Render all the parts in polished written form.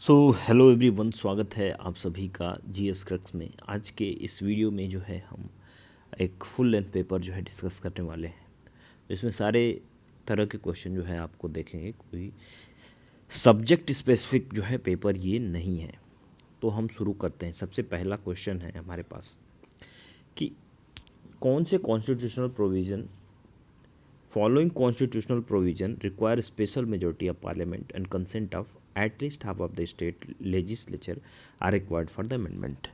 So hello everyone, स्वागत है आप सभी का जीएस क्रक्स में। आज के इस वीडियो में जो है हम एक फुल लेंथ पेपर जो है डिस्कस करने वाले हैं। इसमें सारे तरह के क्वेश्चन जो है आपको देखेंगे, कोई सब्जेक्ट स्पेसिफिक जो है पेपर ये नहीं है। तो हम शुरू करते हैं। सबसे पहला क्वेश्चन है हमारे पास कि कौन से constitutional provision Following constitutional provision require special majority of parliament and consent of at least half of the state legislature are required for the amendment।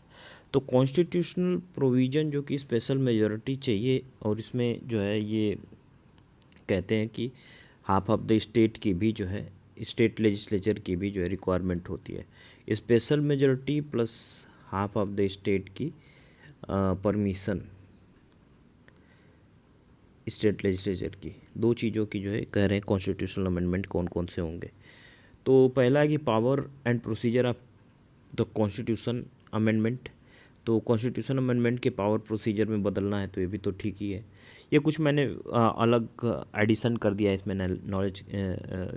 तो कॉन्स्टिट्यूशनल प्रोविज़न जो कि स्पेशल मेजॉरिटी चाहिए, और इसमें जो है ये कहते हैं कि हाफ ऑफ द स्टेट की भी जो है स्टेट लेजिस्लेचर की भी जो है रिक्वायरमेंट होती है। Special majority plus half of the state की परमिशन स्टेट लेजिस्लेचर की, दो चीज़ों की जो है कह रहे हैं कॉन्स्टिट्यूशनल अमेंडमेंट कौन कौन से होंगे। तो पहला है कि power and procedure of the constitution amendment. तो कॉन्स्टिट्यूशन अमेंडमेंट के पावर प्रोसीजर में बदलना है, तो ये भी तो ठीक ही है। ये कुछ मैंने अलग एडिशन कर दिया है इसमें नॉलेज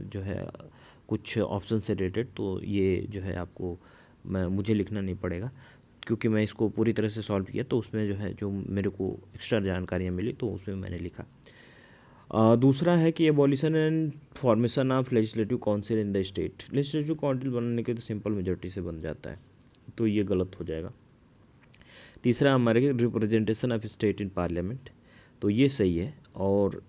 जो है कुछ ऑप्शन से रिलेटेड, तो ये जो है आपको मुझे लिखना नहीं पड़ेगा क्योंकि मैं इसको पूरी तरह से सॉल्व किया। तो उसमें जो है जो मेरे को एक्स्ट्रा जानकारियाँ मिली तो उसमें मैंने लिखा। दूसरा है कि abolition and formation of legislative council in the state. Legislative council बनाने के तो सिंपल मेजॉरिटी से बन जाता है, तो ये गलत हो जाएगा। तीसरा हमारे representation of state in parliament, तो ये सही है। और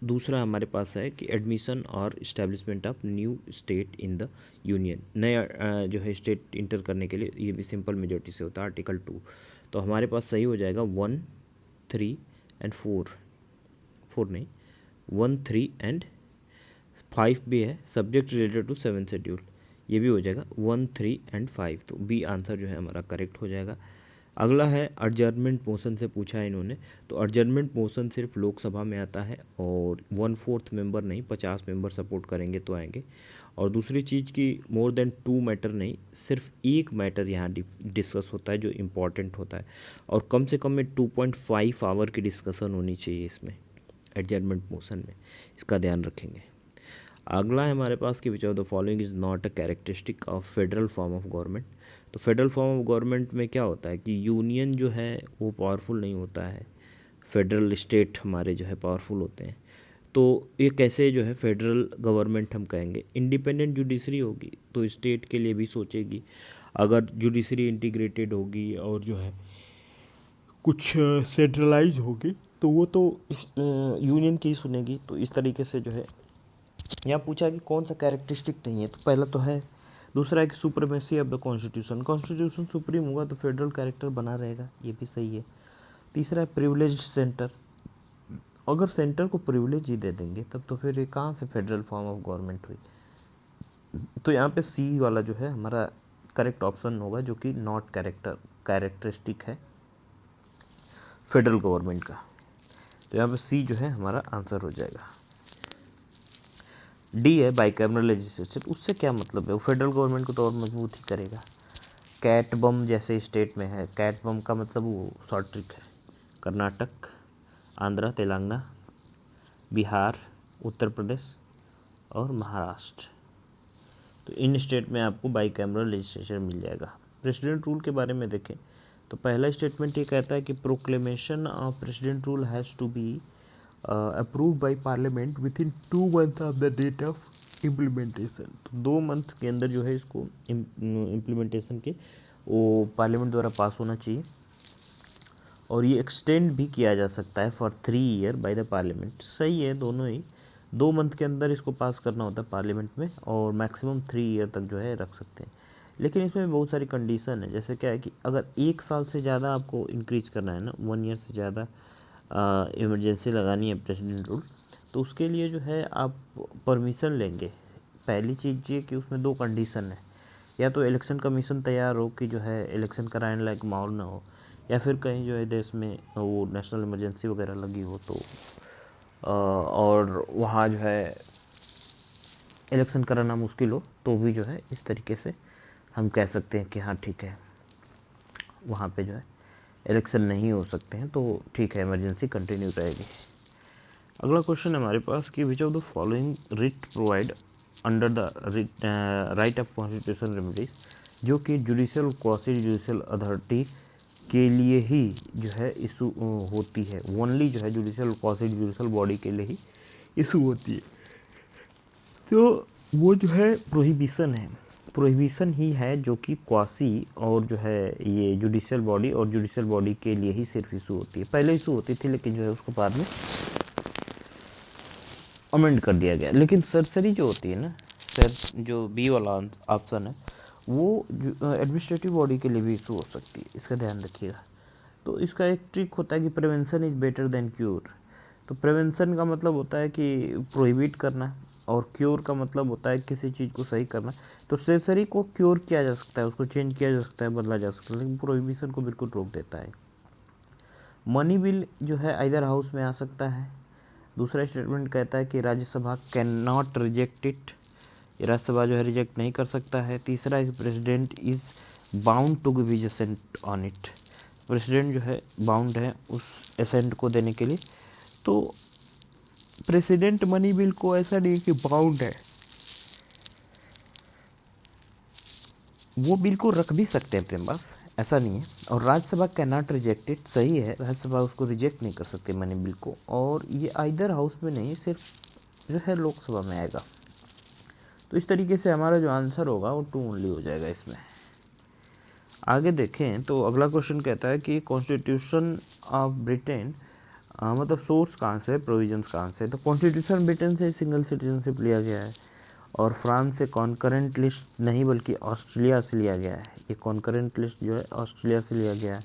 दूसरा हमारे पास है कि एडमिशन और establishment of new state in the union, नया जो है स्टेट इंटर करने के लिए, ये भी सिंपल मेजॉरिटी से होता है, आर्टिकल 2। तो हमारे पास सही हो जाएगा 1, 3 एंड 4 नहीं, 1, 3 एंड 5 भी है, सब्जेक्ट रिलेटेड टू 7 शेड्यूल, ये भी हो जाएगा 1, 3 एंड 5। तो बी आंसर जो है हमारा करेक्ट हो जाएगा। अगला है एडजर्नमेंट मोशन से पूछा है इन्होंने। तो एडजर्नमेंट मोशन सिर्फ लोकसभा में आता है और 1/4 मेंबर नहीं, 50 मेंबर सपोर्ट करेंगे तो आएंगे। और दूसरी चीज़ की मोर देन 2 मैटर नहीं, सिर्फ एक मैटर यहाँ डिस्कस होता है जो इम्पॉर्टेंट होता है, और कम से कम में 2.5 आवर की डिस्कशन होनी चाहिए इसमें एडजर्नमेंट मोशन में, इसका ध्यान रखेंगे। अगला है हमारे पास कि which of the following is not a characteristic of federal form of government. तो फेडरल फॉर्म ऑफ गवर्नमेंट में क्या होता है कि यूनियन जो है वो पावरफुल नहीं होता है, फेडरल स्टेट हमारे जो है पावरफुल होते हैं। तो ये कैसे जो है फेडरल गवर्नमेंट हम कहेंगे। इंडिपेंडेंट जुडिशरी होगी तो स्टेट के लिए भी सोचेगी, अगर जुडिशरी इंटीग्रेटेड होगी और जो है कुछ सेंट्रलाइज होगी तो वो तो यूनियन की ही सुनेगी। तो इस तरीके से जो है यहाँ पूछा कि कौन सा कैरेक्टरिस्टिक नहीं है, तो पहला तो है। दूसरा है कि supremacy of the constitution, constitution supreme होगा तो फेडरल कैरेक्टर बना रहेगा, ये भी सही है। तीसरा है प्रिविलेज सेंटर, अगर सेंटर को प्रिविलेज ही दे देंगे तब तो फिर ये कहाँ से फेडरल फॉर्म ऑफ गवर्नमेंट हुई। तो यहाँ पे सी वाला जो है हमारा करेक्ट ऑप्शन होगा, जो कि नॉट कैरेक्टरिस्टिक है फेडरल गवर्नमेंट का। तो यहाँ पे सी जो है हमारा आंसर हो जाएगा। डी है बाइकैमरल लेजिस्लेचर, उससे क्या मतलब है, वो फेडरल गवर्नमेंट को तो और मजबूत ही करेगा। कैट बम जैसे स्टेट में है, कैट बम का मतलब वो शॉर्ट ट्रिक है। कर्नाटक, आंध्र, तेलंगाना, बिहार, उत्तर प्रदेश और महाराष्ट्र, तो इन स्टेट में आपको बाइकैमरल लेजिस्लेचर मिल जाएगा। प्रेसिडेंट रूल के बारे में देखें तो पहला स्टेटमेंट ये कहता है कि proclamation of president rule has to be approved by parliament within 2 month of the date of implementation. तो 2 मंथ के अंदर जो है इसको इम्प्लीमेंटेशन के वो पार्लियामेंट द्वारा पास होना चाहिए, और ये एक्सटेंड भी किया जा सकता है for 3 year by the parliament. सही है, दोनों ही 2 मंथ के अंदर इसको पास करना होता है पार्लियामेंट में, और मैक्सिमम 3 ईयर तक जो है रख सकते हैं। लेकिन इसमें बहुत सारी कंडीशन है, जैसे क्या है कि अगर 1 साल से ज़्यादा आपको इंक्रीज करना है ना, 1 ईयर से ज़्यादा इमरजेंसी लगानी है प्रेसिडेंट रूल, तो उसके लिए जो है आप परमिशन लेंगे। पहली चीज़ ये कि उसमें 2 कंडीशन है, या तो इलेक्शन कमीशन तैयार हो कि जो है इलेक्शन कराने लायक माहौल ना हो, या फिर कहीं जो है देश में वो नेशनल इमरजेंसी वगैरह लगी हो तो और वहाँ जो है इलेक्शन कराना मुश्किल हो, तो भी जो है इस तरीके से हम कह सकते हैं कि हाँ ठीक है, वहाँ पे जो है इलेक्शन नहीं हो सकते हैं, तो ठीक है, इमरजेंसी कंटिन्यू रहेगी। अगला क्वेश्चन है हमारे पास कि which of the following writ provide under the right of constitution remedies, जो कि जुडिशियल क्वासी जुडिशियल अथॉरिटी के लिए ही जो है इशू होती है, ओनली जो है जुडिशियल क्वासी जुडिशियल बॉडी के लिए ही इशू होती है। तो वो जो है प्रोहिबिशन है, प्रोहिबिशन ही है जो कि क्वासी और जो है ये जुडिशियल बॉडी और जुडिशियल बॉडी के लिए ही सिर्फ इशू होती है। पहले इशू होती थी लेकिन जो है उसको बाद में अमेंड कर दिया गया। लेकिन सरसरी जो होती है ना सर, जो बी वाला ऑप्शन है वो एडमिनिस्ट्रेटिव बॉडी के लिए भी इशू हो सकती है, इसका ध्यान रखिएगा। तो इसका एक ट्रिक होता है कि prevention is better than cure. तो प्रिवेंशन का मतलब होता है कि प्रोहिबिट करना और क्योर का मतलब होता है किसी चीज़ को सही करना। तो सरसरी को क्योर किया जा सकता है, उसको चेंज किया जा सकता है, बदला जा सकता है, लेकिन प्रोहिबिशन को बिल्कुल रोक देता है। मनी बिल जो है आइदर हाउस में आ सकता है। दूसरा स्टेटमेंट कहता है कि Rajya Sabha can not reject it, Rajya Sabha जो है रिजेक्ट नहीं कर सकता है। तीसरा है president is bound to give assent on it, president जो है बाउंड है उस असेंट को देने के लिए। तो प्रेसिडेंट मनी बिल को ऐसा नहीं कि बाउंड है, वो बिल को रख भी सकते हैं अपने पास, ऐसा नहीं है। और Rajya Sabha can not reject it, सही है, राज्यसभा उसको रिजेक्ट नहीं कर सकती मनी बिल को। और ये आइदर हाउस में नहीं, सिर्फ जो है लोकसभा में आएगा। तो इस तरीके से हमारा जो आंसर होगा वो 2 ओनली हो जाएगा इसमें। आगे देखें तो अगला क्वेश्चन कहता है कि कॉन्स्टिट्यूशन ऑफ ब्रिटेन मतलब सोर्स कहाँ से है, प्रोविजंस कहाँ से है। तो कॉन्स्टिट्यूशन ब्रिटेन से सिंगल सिटीजनशिप लिया गया है और फ्रांस से कॉन्करेंट लिस्ट नहीं बल्कि ऑस्ट्रेलिया से लिया गया है। ये कॉन्करेंट लिस्ट जो है ऑस्ट्रेलिया से लिया गया है।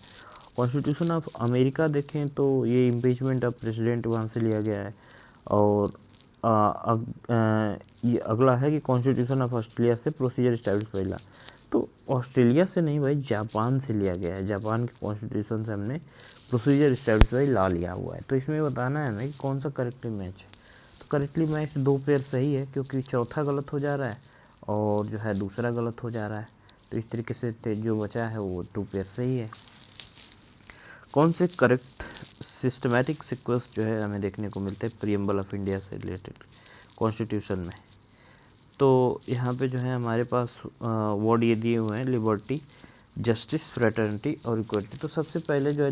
कॉन्स्टिट्यूशन ऑफ अमेरिका देखें तो ये इम्पीचमेंट ऑफ प्रेसिडेंट वहाँ से लिया गया है। और ये अगला है कि कॉन्स्टिट्यूशन ऑफ ऑस्ट्रेलिया से प्रोसीजर इस्टेब्लिश पहला। तो ऑस्ट्रेलिया से नहीं भाई, जापान से लिया गया है। जापान के कॉन्स्टिट्यूशन से हमने प्रोसीजर इस्टेब्लिश बाई लॉ लिया हुआ है। तो इसमें बताना है हमें कि कौन सा करेक्टली मैच है। तो करेक्टली मैच 2 पेयर सही है, क्योंकि चौथा गलत हो जा रहा है और जो है दूसरा गलत हो जा रहा है। तो इस तरीके से जो बचा है वो 2 पेयर सही है। कौन से करेक्ट सिस्टमैटिक सीक्वेंस जो है हमें देखने को मिलते हैं प्रीएम्बल ऑफ इंडिया से रिलेटेड कॉन्स्टिट्यूशन में। तो यहाँ पे जो है हमारे पास वर्ड ये दिए हुए हैं, लिबर्टी, जस्टिस, फ्रेटर्निटी और इक्वलिटी। तो सबसे पहले जो है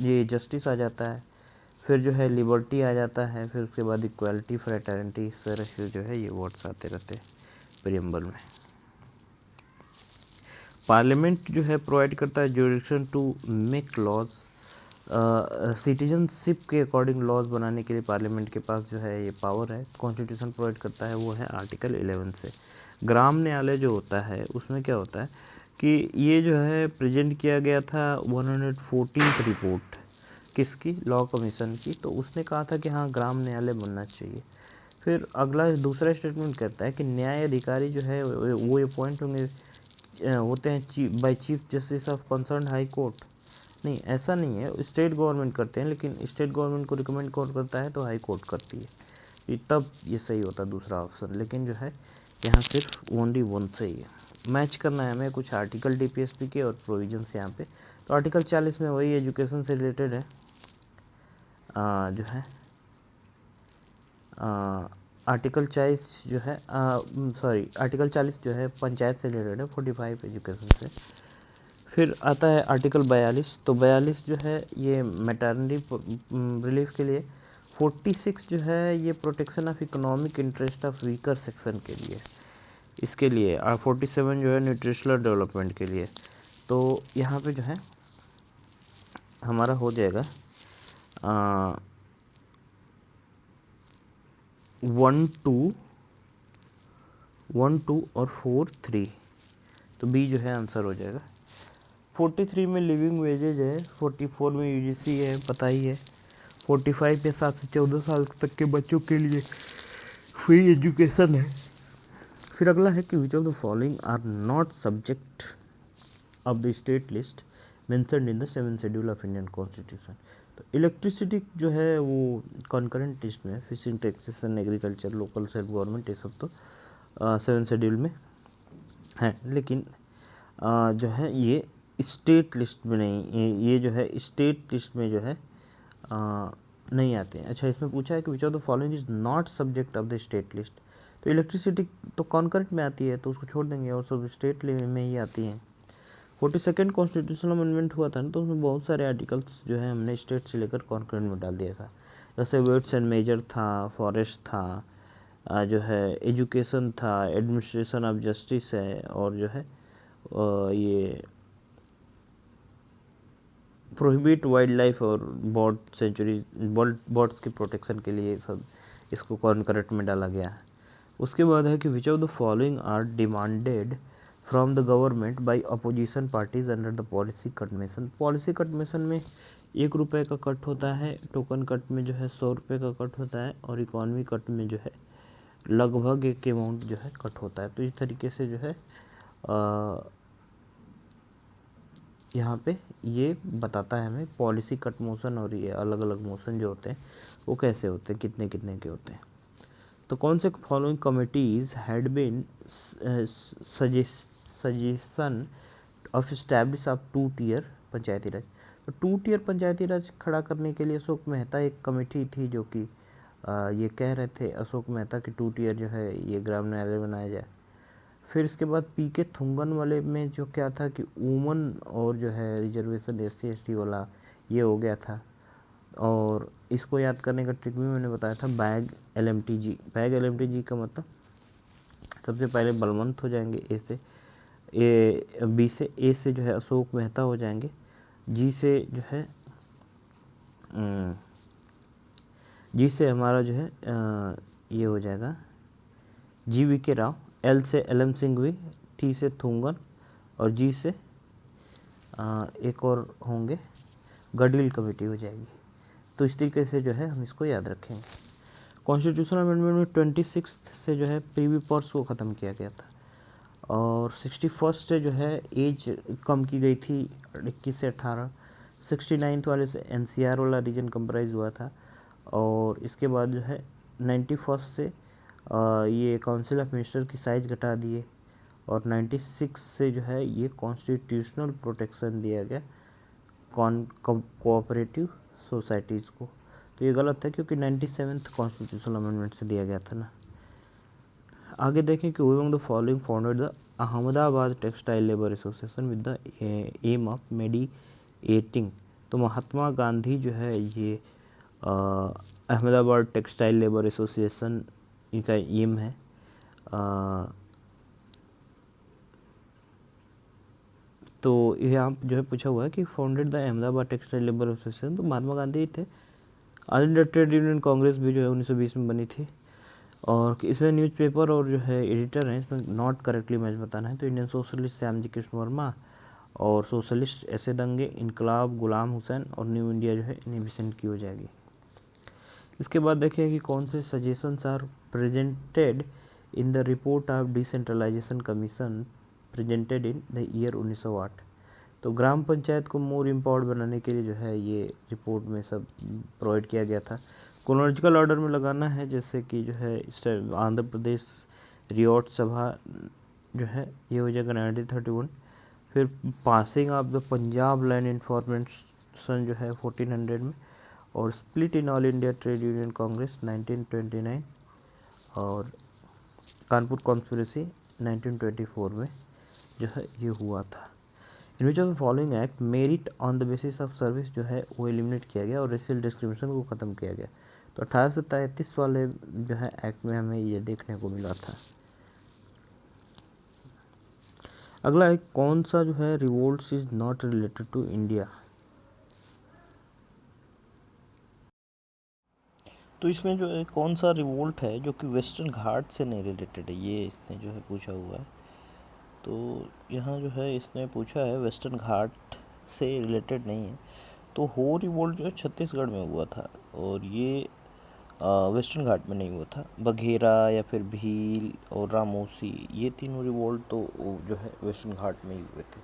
ये जस्टिस आ जाता है, फिर जो है लिबर्टी आ जाता है, फिर उसके बाद इक्वलिटी, फ्रेटर्निटी, इस तरह से जो है ये वर्ड्स आते रहते हैं प्रीएम्बल में। पार्लियामेंट जो है प्रोवाइड करता है jurisdiction to make laws, citizenship के अकॉर्डिंग लॉज बनाने के लिए पार्लियामेंट के पास जो है ये पावर है। कॉन्स्टिट्यूशन प्रोवाइड करता है वो है आर्टिकल 11 से। ग्राम न्यायालय जो होता है उसमें क्या होता है कि ये जो है प्रेजेंट किया गया था 114th रिपोर्ट किसकी, लॉ कमीशन की। तो उसने कहा था कि हाँ ग्राम न्यायालय बनना चाहिए। फिर अगला दूसरा स्टेटमेंट कहता है कि न्याय अधिकारी जो है वो अपॉइंट होते हैं by chief justice of concern high court. नहीं, ऐसा नहीं है, स्टेट गवर्नमेंट करते हैं, लेकिन स्टेट गवर्नमेंट को रिकमेंड कौन करता है, तो हाई कोर्ट करती है। तब ये सही होता दूसरा ऑप्शन। लेकिन जो है यहाँ सिर्फ ओनली 1 सही है। मैच करना है हमें कुछ आर्टिकल डीपीएसपी के और प्रोविजंस यहाँ पे। तो आर्टिकल 40 में वही एजुकेशन से रिलेटेड है, जो है आर्टिकल 40 जो है आर्टिकल 40 जो है पंचायत से रिलेटेड है, 45 एजुकेशन से। फिर आता है आर्टिकल 42। तो 42 जो है ये मैटरनिटी रिलीफ के लिए। 46 जो है ये protection of economic interest of weaker section के लिए, इसके लिए। और 47 जो है न्यूट्रिशनल डेवलपमेंट के लिए। तो यहाँ पे जो है हमारा हो जाएगा 1 2 और 4 3। तो बी जो है आंसर हो जाएगा। 43 में लिविंग वेजेज है, 44 में यूजीसी है, पता ही है। 45 में 7 से 14 साल तक के बच्चों के लिए फ्री एजुकेशन है। फिर अगला है कि which of the following are not subject of the state list mentioned in the 7th schedule of Indian constitution. तो इलेक्ट्रिसिटी जो है वो कॉन्करेंट लिस्ट में है, fishing, taxation, agriculture, local self government, ये सब तो 7th शेड्यूल में है। लेकिन जो है ये स्टेट लिस्ट में नहीं, ये जो है स्टेट लिस्ट में जो है नहीं आते हैं। अच्छा, इसमें पूछा है कि which of the following is not subject of the state list. तो इलेक्ट्रिसिटी तो कॉन्करेंट में आती है तो उसको छोड़ देंगे, और सब स्टेट लेवल में ही आती हैं। 42nd कॉन्स्टिट्यूशनल अमेंडमेंट हुआ था ना, तो उसमें बहुत सारे आर्टिकल्स जो है हमने स्टेट से लेकर कॉन्करेंट में डाल दिया था। जैसे वेट्स एंड मेजर था, फॉरेस्ट था, जो है एजुकेशन था, एडमिनिस्ट्रेशन ऑफ जस्टिस है, और जो है ये प्रोहिबिट वाइल्ड लाइफ और बर्ड सेंचुरी, बर्ड्स की प्रोटेक्शन के लिए सब इसको कॉन्करेंट में डाला गया है। उसके बाद है कि which of the following are demanded from the government by opposition parties under the policy cut motion. Policy cut motion में 1 रुपये का कट होता है, टोकन कट में जो है 100 रुपये का कट होता है, और इकॉनमी कट में जो है लगभग एक अमाउंट जो है कट होता है। तो इस तरीके से जो है यहाँ पे ये बताता है हमें पॉलिसी कट मोशन और ये अलग अलग मोशन जो होते हैं वो कैसे होते हैं, कितने कितने के होते हैं। तो कौन से following committees had been suggestion of establish of 2 tier Panchayati Raj. तो 2 टियर पंचायती राज खड़ा करने के लिए अशोक मेहता एक कमेटी थी जो कि ये कह रहे थे अशोक मेहता कि 2 टियर जो है ये ग्राम न्यायालय बनाया जाए। फिर इसके बाद पीके थुंगन वाले में जो क्या था कि वुमन और जो है रिजर्वेशन SC ST वाला ये हो गया था। और इसको याद करने का ट्रिक भी मैंने बताया था, बैग LMTG। बैग LMTG का मतलब सबसे पहले बलवंत हो जाएंगे A से, B से, A से जो है अशोक मेहता हो जाएंगे, G से जो है G से हमारा जो है ये हो जाएगा GVK राव, L से LM सिंघवी, T से थुंगन, और G से एक और होंगे गडगिल कमेटी हो जाएगी। तो इस तरीके से जो है हम इसको याद रखेंगे। कॉन्स्टिट्यूशनल अमेंडमेंट में 26 से जो है प्रीवी पर्स को ख़त्म किया गया था, और 61 से जो है एज कम की गई थी 21 से 18। 69 वाले से NCR वाला रीजन कंप्राइज हुआ था, और इसके बाद जो है 91 से ये काउंसिल ऑफ मिनिस्टर की साइज घटा दिए, और 96 से जो है ये कॉन्स्टिट्यूशनल प्रोटेक्शन दिया गया कोऑपरेटिव सोसाइटीज़ को। तो ये गलत है क्योंकि 97th कॉन्स्टिट्यूशनल अमेंडमेंट से दिया गया था ना। आगे देखें कि among the following founded the Ahmedabad textile labour association with the aim of mediating. तो महात्मा गांधी जो है ये अहमदाबाद टेक्सटाइल लेबर एसोसिएशन इनका एम है। तो यहाँ जो है पूछा हुआ है कि founded the Ahmedabad textile labour association, तो महात्मा गांधी थे। All India trade union congress भी जो है 1920 में बनी थी, और इसमें न्यूज़पेपर और जो है एडिटर हैं, इसमें नॉट करेक्टली मैच बताना है। तो इंडियन सोशलिस्ट श्यामजी कृष्ण वर्मा, और सोशलिस्ट ऐसे दंगे इनकलाब गुलाम हुसैन, और न्यू इंडिया जो है इनहिबिशन की हो जाएगी। इसके बाद देखिए कि कौन से suggestions are presented in the report of decentralisation commission presented in the year 1908। तो ग्राम पंचायत को मोर इम्पावर्ड बनाने के लिए जो है ये रिपोर्ट में सब प्रोवाइड किया गया था। क्रोनोलॉजिकल ऑर्डर में लगाना है, जैसे कि जो है आंध्र प्रदेश रियोट सभा जो है ये हो जाएगा 1931। फिर passing of the Punjab land information जो है 1400 में, और split in all India trade union Congress 1929, और कानपुर कॉन्स्पिरेसी 1924 में जो है ये हुआ था। In which of the following act merit on the basis of service जो है वो एलिमिनेट किया गया, और रेशियल डिस्क्रिमिनेशन को ख़त्म किया गया। तो 1833 वाले जो है एक्ट में हमें ये देखने को मिला था। अगला एक कौन सा जो है revolts is not related to India. तो इसमें जो है कौन सा रिवोल्ट है जो कि वेस्टर्न घाट से नहीं रिलेटेड है, ये इसने जो है पूछा हुआ है। तो यहाँ जो है इसने पूछा है वेस्टर्न घाट से रिलेटेड नहीं है। तो हो रिवोल्ट जो है छत्तीसगढ़ में हुआ था, और ये वेस्टर्न घाट में नहीं हुआ था। बघेरा या फिर भील और रामोसी, ये तीनों रिवोल्ट तो जो है वेस्टर्न घाट में ही हुए थे।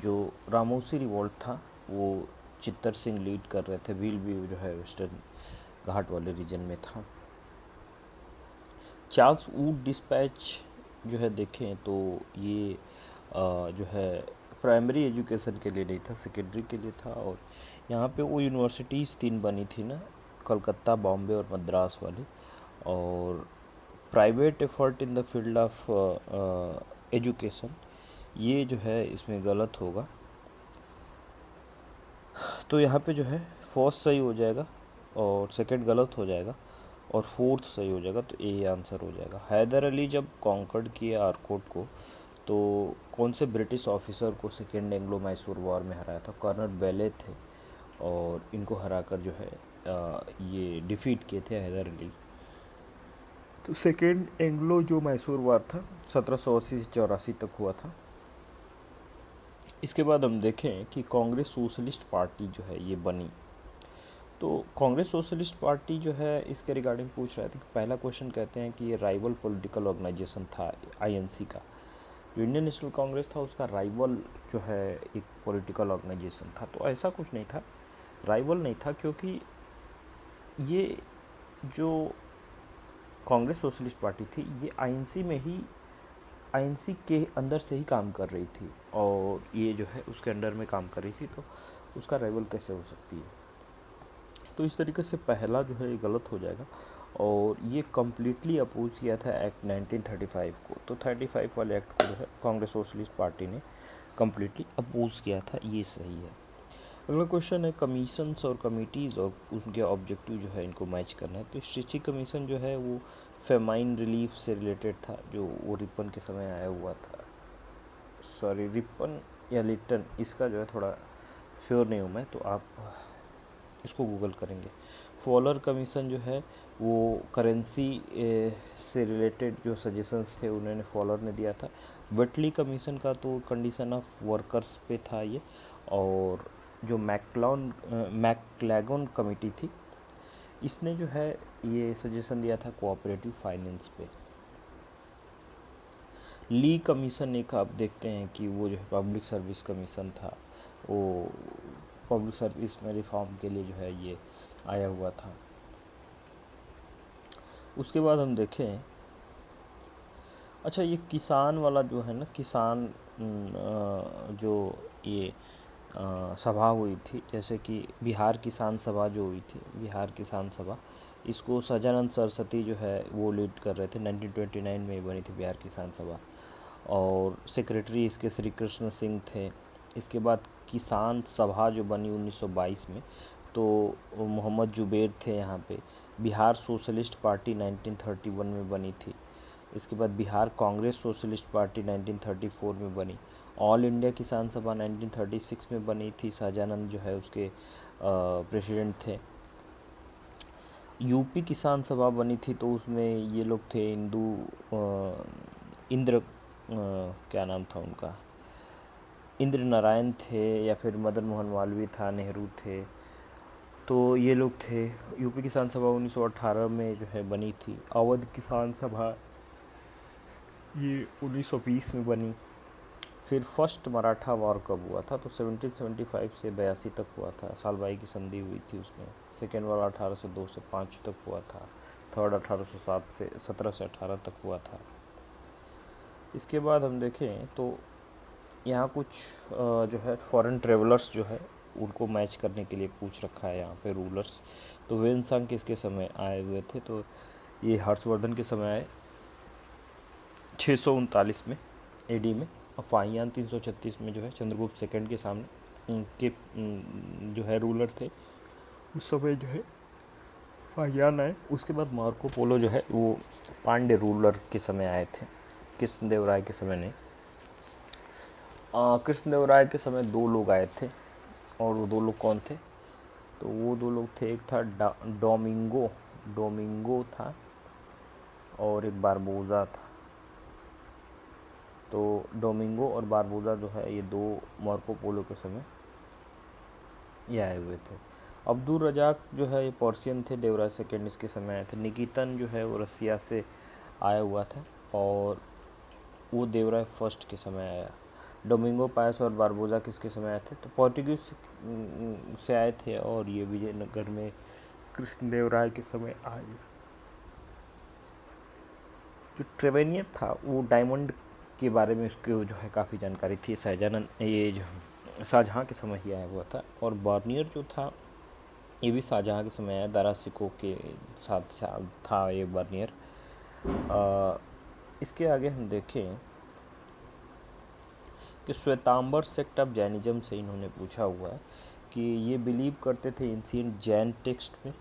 जो रामोसी रिवोल्ट था वो चित्तर सिंह लीड कर रहे थे, भील भी जो है वेस्टर्न घाट वाले रीजन में था। चार्ल्स वुड डिस्पैच जो है देखें तो ये जो है प्राइमरी एजुकेशन के लिए नहीं था, सेकेंडरी के लिए था। और यहाँ पे वो यूनिवर्सिटीज़ 3 बनी थी ना, कलकत्ता, बॉम्बे और मद्रास वाली। और private effort in the field of education, ये जो है इसमें गलत होगा। तो यहाँ पे जो है फर्स्ट सही हो जाएगा और सेकंड गलत हो जाएगा और फोर्थ सही हो जाएगा, तो ए आंसर हो जाएगा। हैदर अली जब कॉन्कर्ड किया आरकोट को, तो कौन से ब्रिटिश ऑफिसर को सेकेंड एंग्लो मैसूर वॉर में हराया था? कर्नल बेले थे, और इनको हराकर जो है ये डिफीट किए थे हैदर अली। तो सेकेंड एंग्लो जो मैसूर वॉर था 1780 से 84 तक हुआ था। इसके बाद हम देखें कि कांग्रेस सोशलिस्ट पार्टी जो है ये बनी। तो कांग्रेस सोशलिस्ट पार्टी जो है इसके रिगार्डिंग पूछ रहा था कि पहला क्वेश्चन कहते हैं कि ये राइवल पॉलिटिकल ऑर्गेनाइजेशन था आईएनसी का। जो इंडियन नेशनल कांग्रेस था उसका राइवल जो है एक पॉलिटिकल ऑर्गेनाइजेशन था। तो ऐसा कुछ नहीं था, राइवल नहीं था, क्योंकि ये जो कांग्रेस सोशलिस्ट पार्टी थी ये आईएनसी के अंदर से ही काम कर रही थी, और ये जो है उसके अंडर में काम कर रही थी, तो उसका राइवल कैसे हो सकती है? तो इस तरीके से पहला जो है ये गलत हो जाएगा। और ये कम्प्लीटली अपोज किया था एक्ट 1935 को, तो 35 वाले एक्ट को जो है कांग्रेस सोशलिस्ट पार्टी ने कम्प्लीटली अपोज किया था, ये सही है। अगला क्वेश्चन है कमीशंस और कमिटीज़ और उनके ऑब्जेक्टिव जो है इनको मैच करना है। तो स्ट्रेची कमीशन जो है वो फेमाइन रिलीफ से रिलेटेड था, जो वो रिपन के समय आया हुआ था। सॉरी, रिपन या लिटन, इसका जो है थोड़ा श्योर नहीं हूँ मैं, तो आप इसको गूगल करेंगे। फॉलर कमीशन जो है वो करेंसी से रिलेटेड जो सजेशंस थे उन्होंने फॉलर ने दिया था। वेटली कमीशन का तो कंडीशन ऑफ वर्कर्स पे था ये। और जो मैक्लैगन कमेटी थी, इसने जो है ये सजेशन दिया था कोऑपरेटिव फाइनेंस पे। ली कमीशन एक आप देखते हैं कि वो जो है पब्लिक सर्विस कमीशन था, वो पब्लिक सर्विस में रिफॉर्म के लिए जो है ये आया हुआ था। उसके बाद हम देखें, अच्छा ये किसान वाला जो है ना, किसान जो ये सभा हुई थी, जैसे कि बिहार किसान सभा जो हुई थी, बिहार किसान सभा, इसको सजानंद सरस्वती जो है वो लीड कर रहे थे। 1929 में बनी थी बिहार किसान सभा, और सेक्रेटरी इसके श्री कृष्ण सिंह थे। इसके बाद किसान सभा जो बनी 1922 में, तो मोहम्मद जुबैर थे यहाँ पे। बिहार सोशलिस्ट पार्टी 1931 में बनी थी। इसके बाद बिहार कांग्रेस सोशलिस्ट पार्टी 1934 में बनी। ऑल इंडिया किसान सभा 1936 में बनी थी, सहजानंद जो है उसके प्रेसिडेंट थे। यूपी किसान सभा बनी थी, तो उसमें ये लोग थे इंद्र क्या नाम था उनका, इंद्र नारायण थे, या फिर मदन मोहन मालवीय था, नेहरू थे, तो ये लोग थे। यूपी किसान सभा 1918 में जो है बनी थी। अवध किसान सभा ये 1920 में बनी। फिर फर्स्ट मराठा वॉर कब हुआ था? तो 1775 से 82 तक हुआ था, सालबाई की संधि हुई थी उसमें। सेकेंड वाला 1802 से 5 तक हुआ था। थर्ड 1807 से 17 से 18 तक हुआ था। इसके बाद हम देखें तो यहाँ कुछ जो है फॉरेन ट्रेवलर्स जो है उनको मैच करने के लिए पूछ रखा है यहाँ पे रूलर्स। तो वेनसांग किसके समय आए हुए थे? तो ये हर्षवर्धन के समय आए 639 में एडी में। और फाहियान 336 में जो है चंद्रगुप्त सेकंड के सामने के जो है रूलर थे उस समय जो है फाहियान आए। उसके बाद मार्को पोलो जो है वो पांड्य रूलर के समय आए थे, कृष्णदेवराय के समय नहीं। कृष्णदेवराय के समय 2 लोग आए थे, और वो 2 लोग कौन थे? तो वो 2 लोग थे, एक था डोमिंगो था, और एक बारबोजा था। तो डोमिंगो और बारबोजा जो है ये 2 मार्को पोलो के समय ये आए हुए थे। अब्दुल रजाक जो है ये पर्शियन थे, देवराज सेकेंड इसके समय आए थे। निकितन जो है वो रसिया से आया हुआ था, और वो देवराज फर्स्ट के समय आया। डोमिंगो पायस और बारबोजा किसके समय आए थे? तो पोर्टुगीज से आए थे, और ये विजयनगर में कृष्णदेवराय के समय आए। जो ट्रेवेनियर था वो डायमंड के बारे में उसके जो है काफ़ी जानकारी थी। ये जो शाहजहाँ के समय ही आया हुआ था। और बार्नियर जो था ये भी शाहजहाँ के समय आया, दारा सिकोह के साथ था ये बार्नियर। इसके आगे हम देखें कि श्वेतांबर सेक्ट ऑफ जैनिज्म से इन्होंने पूछा हुआ है कि ये बिलीव करते थे एंशिएंट जैन टेक्स्ट में।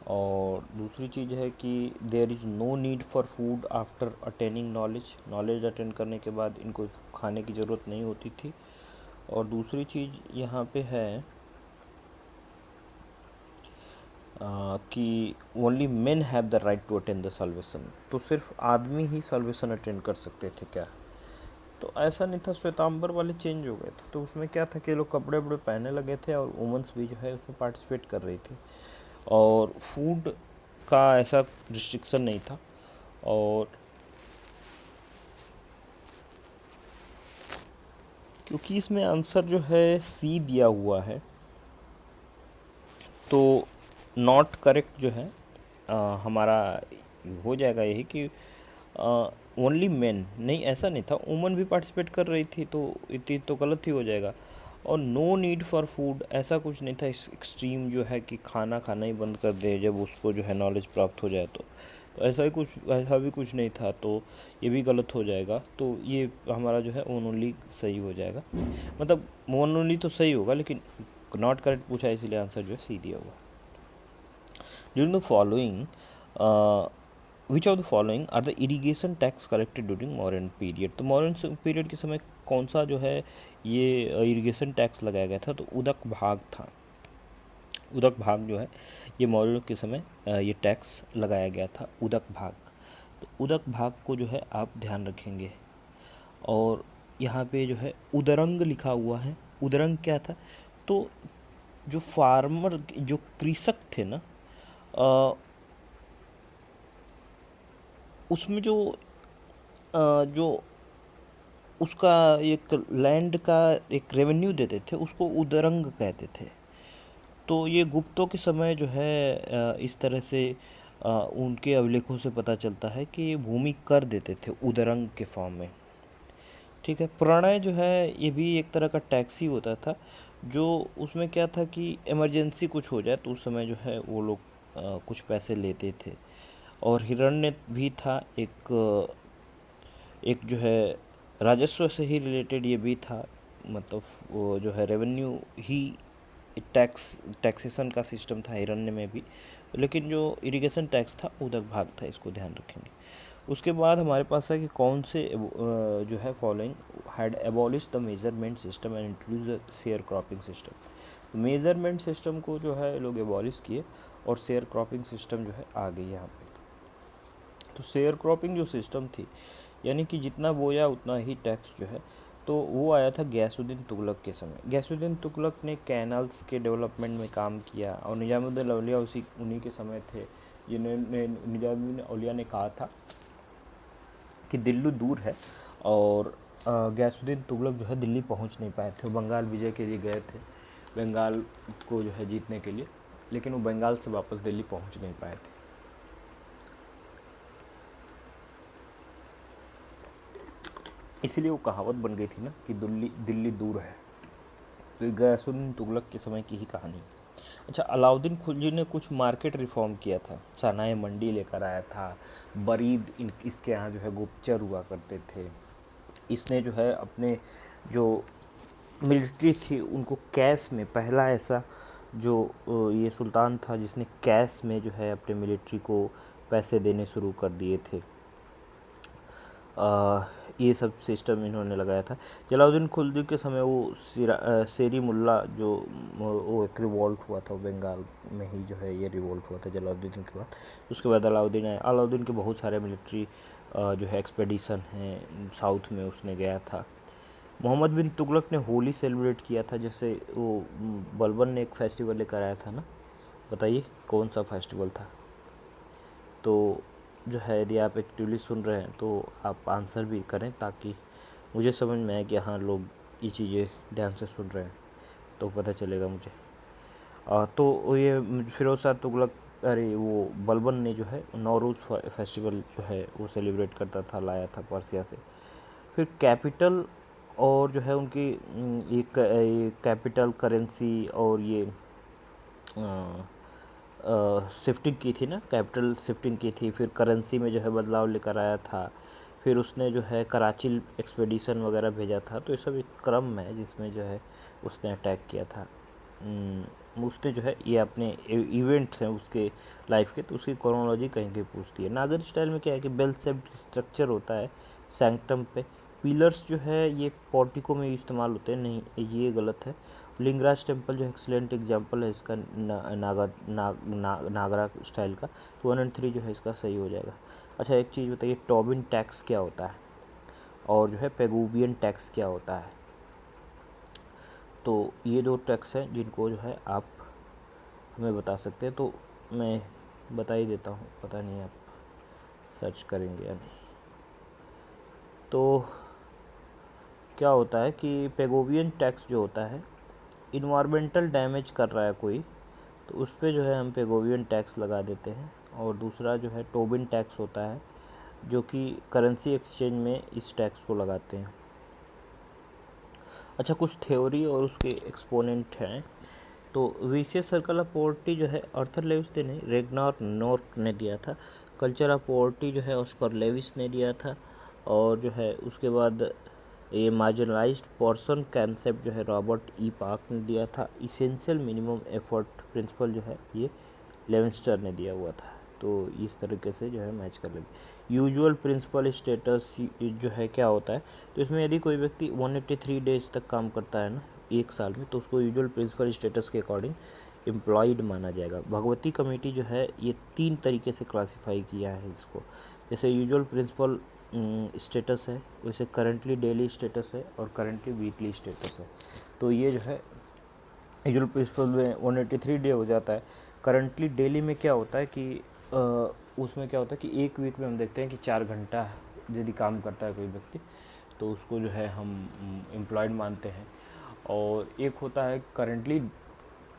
और दूसरी चीज़ है कि there is no need for food after attaining knowledge, knowledge attend करने के बाद इनको खाने की ज़रूरत नहीं होती थी। और दूसरी चीज़ यहाँ पे है कि only men have the right to attend the salvation, तो सिर्फ आदमी ही सल्वेशन अटेंड कर सकते थे क्या? तो ऐसा नहीं था, श्वेतांबर वाले चेंज हो गए थे। तो उसमें क्या था कि लोग कपड़े वपड़े पहनने लगे थे और वुमेंस भी जो है उसमें पार्टिसिपेट कर रही थी, और फूड का ऐसा रिस्ट्रिक्शन नहीं था। और क्योंकि इसमें आंसर जो है सी दिया हुआ है, तो नॉट करेक्ट जो है हमारा हो जाएगा यही कि ओनली मेन, नहीं ऐसा नहीं था, वुमन भी पार्टिसिपेट कर रही थी, तो इतनी तो गलत ही हो जाएगा। और नो नीड फॉर फूड, ऐसा कुछ नहीं था इस एक्सट्रीम जो है कि खाना खाना ही बंद कर दे जब उसको जो है नॉलेज प्राप्त हो जाए, तो ऐसा भी कुछ नहीं था, तो ये भी गलत हो जाएगा। तो ये हमारा जो है ओनली सही हो जाएगा, मतलब ओनली तो सही होगा, लेकिन नॉट करेक्ट पूछा है इसीलिए आंसर जो है सी दिया हुआ। During the following which of the following are the irrigation tax collected during modern period, तो मॉडर्न पीरियड के समय कौन सा जो है ये इरीगेशन टैक्स लगाया गया था? तो उदक भाग था। उदक भाग जो है ये मौर्यों के समय ये टैक्स लगाया गया था, उदक भाग। तो उदक भाग को जो है आप ध्यान रखेंगे। और यहाँ पे जो है उदरंग लिखा हुआ है। उदरंग क्या था? तो जो फार्मर, जो कृषक थे ना, उसमें जो उसका एक लैंड का एक रेवेन्यू देते थे, उसको उदरंग कहते थे। तो ये गुप्तों के समय जो है इस तरह से उनके अभिलेखों से पता चलता है कि ये भूमि कर देते थे उदरंग के फॉर्म में। ठीक है। प्रणय जो है ये भी एक तरह का टैक्स ही होता था, जो उसमें क्या था कि इमरजेंसी कुछ हो जाए तो उस समय जो है वो लोग कुछ पैसे लेते थे। और हिरण्य भी था एक जो है राजस्व से ही रिलेटेड ये भी था, मतलब वो जो है रेवेन्यू ही टैक्सेशन का सिस्टम था हिरण्य में भी, लेकिन जो इरिगेशन टैक्स था उदक भाग था, इसको ध्यान रखेंगे। उसके बाद हमारे पास है कि कौन से जो है following had abolish the measurement system and introduce the share cropping system. Measurement system को जो है लोग एबॉलिश किए और शेयर क्रॉपिंग सिस्टम जो है आ गई यहाँ पे। तो शेयर क्रॉपिंग जो सिस्टम थी, यानी कि जितना बोया उतना ही टैक्स जो है, तो वो आया था गयासुद्दीन तुगलक के समय। गयासुद्दीन तुगलक ने कैनाल्स के डेवलपमेंट में काम किया, और निजामुद्दीन औलिया उन्हीं के समय थे जिन्होंने निजामुद्दीन औलिया ने कहा था कि दिल्ली दूर है, और गयासुद्दीन तुगलक जो है दिल्ली पहुंच नहीं पाए थे। वो बंगाल विजय के लिए गए थे, बंगाल को जो है जीतने के लिए, लेकिन वो बंगाल से वापस दिल्ली पहुंच नहीं पाए थे। इसीलिए वो कहावत बन गई थी ना कि दिल्ली दूर है। तो गयासुद्दीन तुगलक के समय की ही कहानी। अच्छा, अलाउद्दीन खिलजी ने कुछ मार्केट रिफॉर्म किया था, सनाए मंडी लेकर आया था, बरीद इसके यहाँ जो है गुप्तचर हुआ करते थे। इसने जो है अपने जो मिलिट्री थी उनको कैश में, पहला ऐसा जो ये सुल्तान था जिसने कैश में जो है अपने मिलिट्री को पैसे देने शुरू कर दिए थे। ये सब सिस्टम इन्होंने लगाया था। जलालुद्दीन खिलजी के समय वो शेरी मुल्ला जो वो एक रिवॉल्ट हुआ था, बंगाल में ही जो है ये रिवॉल्ट हुआ था जलालुद्दीन के बाद। उसके बाद अलाउद्दीन आए। अलाउद्दीन के बहुत सारे मिलिट्री जो है एक्सपेडिशन हैं साउथ में, उसने गया था। मोहम्मद बिन तुगलक ने होली सेलिब्रेट किया था, जैसे वो बलबन ने एक फेस्टिवल लेकर आया था ना, बताइए कौन सा फेस्टिवल था? तो जो है यदि आप एक्टिवली सुन रहे हैं तो आप आंसर भी करें, ताकि मुझे समझ में आए कि हाँ लोग ये चीज़ें ध्यान से सुन रहे हैं, तो पता चलेगा मुझे। तो ये फिरोज शाह तुगलक, अरे वो बलबन ने जो है नौरूज़ फेस्टिवल जो है वो सेलिब्रेट करता था, लाया था पर्सिया से। फिर कैपिटल और जो है उनकी ये कैपिटल करेंसी और ये शिफ्टिंग की थी ना, कैपिटल शिफ्टिंग की थी, फिर करेंसी में जो है बदलाव लेकर आया था, फिर उसने जो है कराची एक्सपेडिशन वगैरह भेजा था। तो ये सब एक क्रम है जिसमें जो है उसने अटैक किया था। उसने जो है ये अपने इवेंट्स हैं उसके लाइफ के, तो उसकी क्रोनोलॉजी कहीं कहीं पूछती है। नागर स्टाइल में क्या है कि बेल शेप्ड स्ट्रक्चर होता है सैंक्टम पे। पिलर्स जो है ये पोर्टिको में इस्तेमाल होते हैं, नहीं ये गलत है। लिंगराज टेम्पल जो एक्सलेंट एग्जाम्पल है इसका नागरा स्टाइल का। तो 1 और 3 जो है इसका सही हो जाएगा। अच्छा एक चीज़ बताइए, टोबिन टैक्स क्या होता है और जो है पेगुवियन टैक्स क्या होता है। तो ये 2 टैक्स हैं जिनको जो है आप हमें बता सकते हैं। तो मैं बता ही देता हूँ, पता नहीं आप सर्च करेंगे या नहीं। तो क्या होता है कि पेगोवियन टैक्स जो होता है, इन्वायरमेंटल डैमेज कर रहा है कोई, तो उस पर जो है हम पेगोवियन टैक्स लगा देते हैं। और दूसरा जो है टोबिन टैक्स होता है, जो कि करेंसी एक्सचेंज में इस टैक्स को लगाते हैं। अच्छा कुछ थ्योरी और उसके एक्सपोनेंट हैं। तो विशियस सर्कल ऑफ पॉवर्टी जो है आर्थर लेविस ने, रेगनार नॉर्क ने दिया था। कल्चर ऑफ पॉवर्टी जो है ऑस्कर लेविस ने दिया था। और जो है उसके बाद ये मार्जिनलाइज्ड पर्सन कंसेप्ट जो है रॉबर्ट ई पार्क ने दिया था। इसेंशियल मिनिमम एफर्ट प्रिंसिपल जो है ये लेविंस्टर ने दिया हुआ था। तो इस तरीके से जो है मैच कर लेंगे। यूजुअल प्रिंसिपल स्टेटस जो है क्या होता है, तो इसमें यदि कोई व्यक्ति 183 डेज तक काम करता है ना एक साल में, तो उसको यूजुअल प्रिंसिपल स्टेटस के अकॉर्डिंग एम्प्लॉयड माना जाएगा। भगवती कमेटी जो है ये 3 तरीके से क्लासीफाई किया है इसको। जैसे यूजुअल प्रिंसिपल स्टेटस है, वैसे करंटली डेली स्टेटस है और करंटली वीकली स्टेटस है। तो ये जो है यूजुअल प्रिंसिपल में 183 डे हो जाता है। करंटली डेली में क्या होता है कि उसमें क्या होता है कि एक वीक में हम देखते हैं कि 4 घंटा यदि काम करता है कोई व्यक्ति, तो उसको जो है हम एम्प्लॉयड मानते हैं। और एक होता है करंटली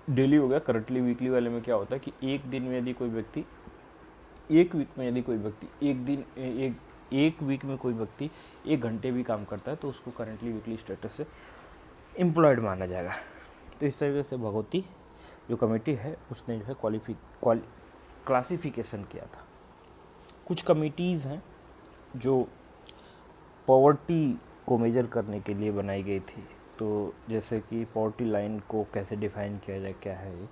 डेली हो गया। करंटली वीकली वाले में क्या होता है कि एक दिन में यदि कोई व्यक्ति, एक वीक में यदि कोई व्यक्ति एक वीक में कोई व्यक्ति 1 घंटे भी काम करता है, तो उसको करंटली वीकली स्टेटस से एम्प्लॉयड माना जाएगा। तो इस तरीके से भगवती जो कमेटी है उसने जो है क्लासिफिकेशन किया था। कुछ कमिटीज़ हैं जो पॉवर्टी को मेजर करने के लिए बनाई गई थी। तो जैसे कि पॉवर्टी लाइन को कैसे डिफाइन किया जाए, क्या है ये,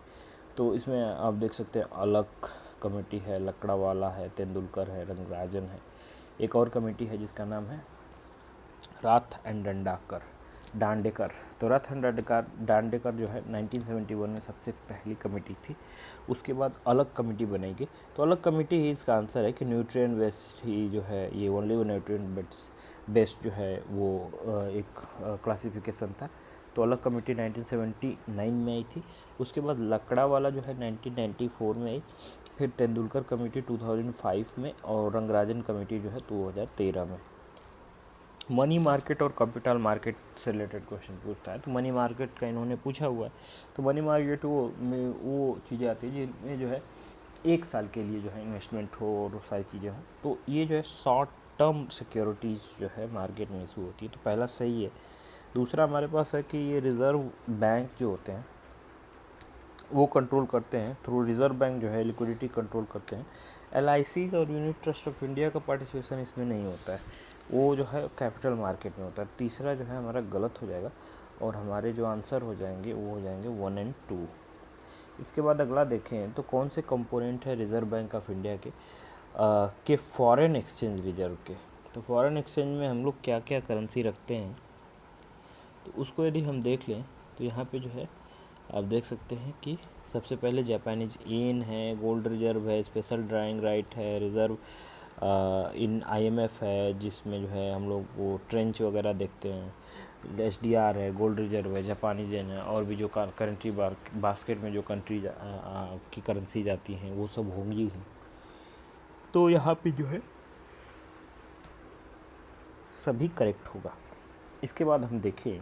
तो इसमें आप देख सकते हैं अलग कमेटी है, लकड़ावाला है, तेंदुलकर है, रंगराजन है। एक और कमेटी है जिसका नाम है राथ एंड डांडेकर। तो राथ एंड डांडेकर जो है 1971 में सबसे पहली कमेटी थी। उसके बाद अलग कमेटी बनाई गई। तो अलग कमेटी ही इसका आंसर है कि न्यूट्रिएंट बेस्ड ही जो है ये ओनली वो न्यूट्रिएंट बेस्ड जो है वो एक क्लासिफिकेशन था। तो अलग कमेटी 1979 में आई थी। उसके बाद लकड़ा वाला जो है 1994 में आई। फिर तेंदुलकर कमेटी 2005 में और रंगराजन कमेटी जो है 2013 में। मनी मार्केट और कैपिटल मार्केट से रिलेटेड क्वेश्चन पूछता है। तो मनी मार्केट का इन्होंने पूछा हुआ है। तो मनी मार्केट वो चीज़ें आती है जिनमें जो है 1 साल के लिए जो है इन्वेस्टमेंट हो और सारी चीज़ें हों। तो ये जो है शॉर्ट टर्म सिक्योरिटीज़ जो है मार्केट में इशू होती है। तो पहला सही है। दूसरा हमारे पास है कि ये रिज़र्व बैंक जो होते हैं वो कंट्रोल करते हैं, थ्रू रिज़र्व बैंक जो है लिक्विडिटी कंट्रोल करते हैं। LICs और यूनिट ट्रस्ट ऑफ इंडिया का पार्टिसिपेशन इसमें नहीं होता है, वो जो है कैपिटल मार्केट में होता है। तीसरा जो है हमारा गलत हो जाएगा और हमारे जो आंसर हो जाएंगे वो हो जाएंगे 1 और 2। इसके बाद अगला देखें तो कौन से कंपोनेंट है रिज़र्व बैंक ऑफ इंडिया के फॉरेन एक्सचेंज रिजर्व के। तो फॉरेन एक्सचेंज में हम लोग क्या क्या करेंसी रखते हैं, तो उसको यदि हम देख लें तो यहाँ पे जो है आप देख सकते हैं कि सबसे पहले जापानीज येन है, गोल्ड रिजर्व है, स्पेशल ड्राइंग राइट है, रिज़र्व इन IMF है जिसमें जो है हम लोग वो ट्रेंच वगैरह देखते हैं, SDR है, गोल्ड रिजर्व है, जापानीज येन है, और भी जो करेंसी बास्केट में जो कंट्री की करेंसी जाती हैं वो सब होंगी ही। तो यहाँ पे जो है सभी करेक्ट होगा। इसके बाद हम देखें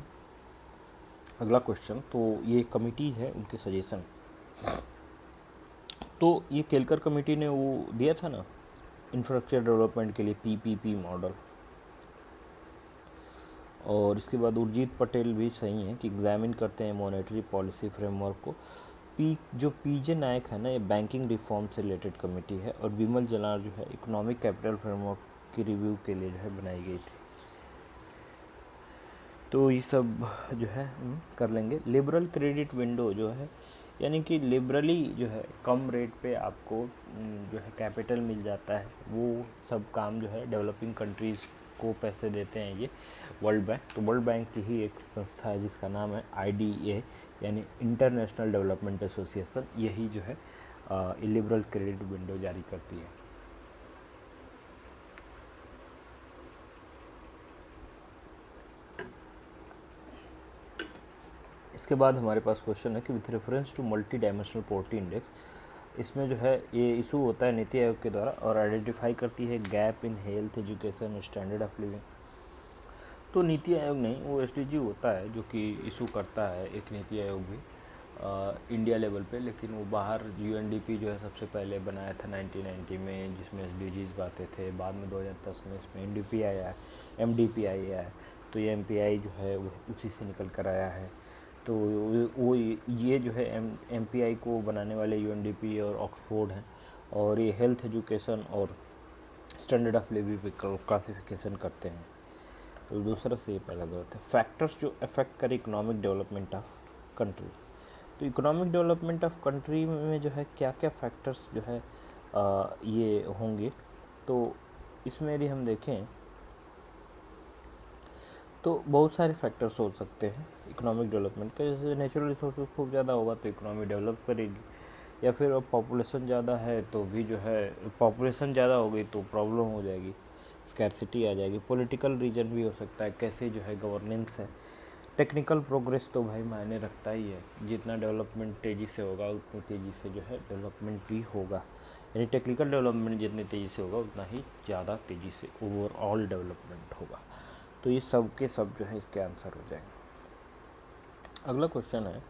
अगला क्वेश्चन। तो ये कमिटीज़ है उनके सजेशन। तो ये केलकर कमेटी ने वो दिया था ना इंफ्रास्ट्रक्चर डेवलपमेंट के लिए PPP मॉडल। और इसके बाद उर्जित पटेल भी सही है कि एग्जामिन करते हैं मॉनेटरी पॉलिसी फ्रेमवर्क को। जो पीजे नायक है ना, ये बैंकिंग रिफॉर्म से रिलेटेड कमेटी है, और बिमल जलाल जो है इकोनॉमिक कैपिटल फ्रेमवर्क की रिव्यू के लिए जो है बनाई गई थी। तो ये सब जो है कर लेंगे। लिबरल क्रेडिट विंडो जो है, यानी कि लिबरली जो है कम रेट पे आपको जो है कैपिटल मिल जाता है, वो सब काम जो है डेवलपिंग कंट्रीज़ को पैसे देते हैं ये वर्ल्ड बैंक। तो वर्ल्ड बैंक की ही एक संस्था है जिसका नाम है IDA, यानी इंटरनेशनल डेवलपमेंट एसोसिएशन, यही जो है लिबरल क्रेडिट विंडो जारी करती है। इसके बाद हमारे पास क्वेश्चन है कि with reference to multi dimensional poverty index, इसमें जो है ये इशू होता है नीति आयोग के द्वारा, और आइडेंटिफाई करती है gap in health, education, standard of living. तो नीति आयोग नहीं, वो SDG होता है जो कि इशू करता है एक नीति आयोग भी इंडिया लेवल पे, लेकिन वो बाहर UNDP जो है सबसे पहले बनाया था 1990 में, जिसमें SDGs आते थे। बाद में 2010 में इसमें NDP आया, MDP आया है, तो ये MPI जो है वो उसी से निकल कर आया है। तो वो ये जो है MPI को बनाने वाले UNDP और ऑक्सफोर्ड हैं, और ये हेल्थ, एजुकेशन और स्टैंडर्ड ऑफ लिविंग पे क्लासिफिकेशन करते हैं। तो दूसरा से ये पहला गलत है। फैक्टर्स जो अफेक्ट करे इकोनॉमिक डेवलपमेंट ऑफ कंट्री, तो इकोनॉमिक डेवलपमेंट ऑफ कंट्री में जो है क्या क्या फैक्टर्स जो है ये होंगे। तो इसमें यदि हम देखें तो बहुत सारे फैक्टर्स हो सकते हैं इकोनॉमिक डेवलपमेंट के, जैसे नेचुरल रिसोर्सेज खूब ज़्यादा होगा तो इकोनॉमी डेवलप करेगी, या फिर अब पॉपुलेशन ज़्यादा है तो भी जो है पॉपुलेशन ज़्यादा हो गई तो प्रॉब्लम हो जाएगी, स्कैर्सिटी आ जाएगी। पॉलिटिकल रीजन भी हो सकता है, कैसे जो है गवर्नेंस है। टेक्निकल प्रोग्रेस तो भाई मायने रखता ही है, जितना डेवलपमेंट तेज़ी से होगा उतनी तेज़ी से जो है डेवलपमेंट भी होगा, यानी टेक्निकल डेवलपमेंट जितनी तेज़ी से होगा उतना ही ज़्यादा तेज़ी से ओवरऑल डेवलपमेंट होगा। तो ये सब के सब जो है इसके आंसर हो जाएंगे। अगला क्वेश्चन है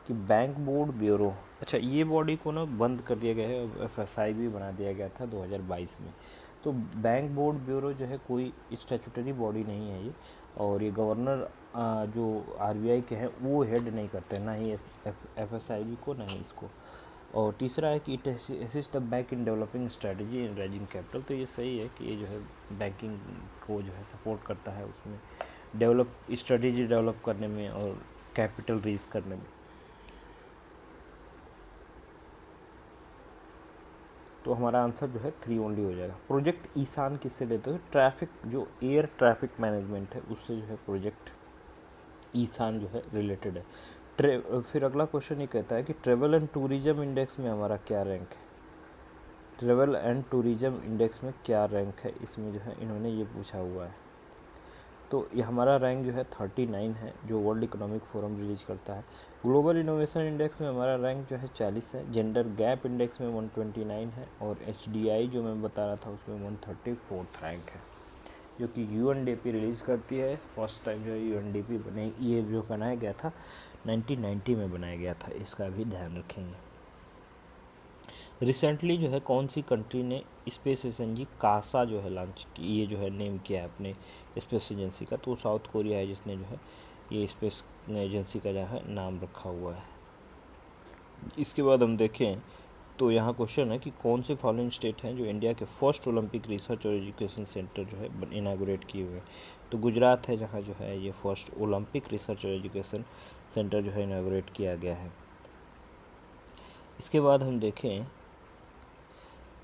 कि बैंक बोर्ड ब्यूरो, अच्छा ये बॉडी को ना बंद कर दिया गया है, FSI भी बना दिया गया था 2022 में। तो बैंक बोर्ड ब्यूरो जो है कोई स्टैट्यूटरी बॉडी नहीं है ये, और ये गवर्नर जो RBI के हैं वो हेड नहीं करते, ना ही FSI को, ना ही इसको। और तीसरा है कि it assist the bank in developing strategy in raising capital, तो ये सही है कि ये जो है बैंकिंग को जो है सपोर्ट करता है उसमें स्ट्रेटजी डेवलप करने में और कैपिटल रेज करने में। तो हमारा आंसर जो है 3 ओनली हो जाएगा। प्रोजेक्ट ईशान किससे लेते हो, ट्रैफिक जो एयर ट्रैफिक मैनेजमेंट है उससे जो है प्रोजेक्ट ईशान जो है रिलेटेड है। फिर अगला क्वेश्चन ये कहता है कि ट्रेवल एंड टूरिज्म इंडेक्स में हमारा क्या रैंक है। ट्रेवल एंड टूरिज्म इंडेक्स में क्या रैंक है, इसमें जो है इन्होंने ये पूछा हुआ है। तो ये हमारा रैंक जो है 39 है, जो वर्ल्ड इकोनॉमिक फोरम रिलीज करता है। ग्लोबल इनोवेशन इंडेक्स में हमारा रैंक जो है 40 है। जेंडर गैप इंडेक्स में 129 है, और HDI जो मैं बता रहा था उसमें 134 रैंक है, जो कि UNDP रिलीज़ करती है। फर्स्ट टाइम जो है UNDP बने, ये जो बनाया गया था 1990 में बनाया गया था, इसका भी ध्यान रखेंगे। रिसेंटली जो है कौन सी कंट्री ने स्पेस एजेंसी कासा जो है लॉन्च की, ये जो है नेम किया है अपने स्पेस एजेंसी का, तो साउथ कोरिया है जिसने जो है ये स्पेस एजेंसी का जो है नाम रखा हुआ है। इसके बाद हम देखें तो यहाँ क्वेश्चन है कि कौन से फॉलोइंग स्टेट हैं जो इंडिया के फर्स्ट ओलंपिक रिसर्च और एजुकेशन सेंटर जो है इनागोरेट किए हुए हैं। तो गुजरात है जहाँ जो है ये फर्स्ट ओलंपिक रिसर्च और एजुकेशन सेंटर जो है इनागोरेट किया गया है। इसके बाद हम देखें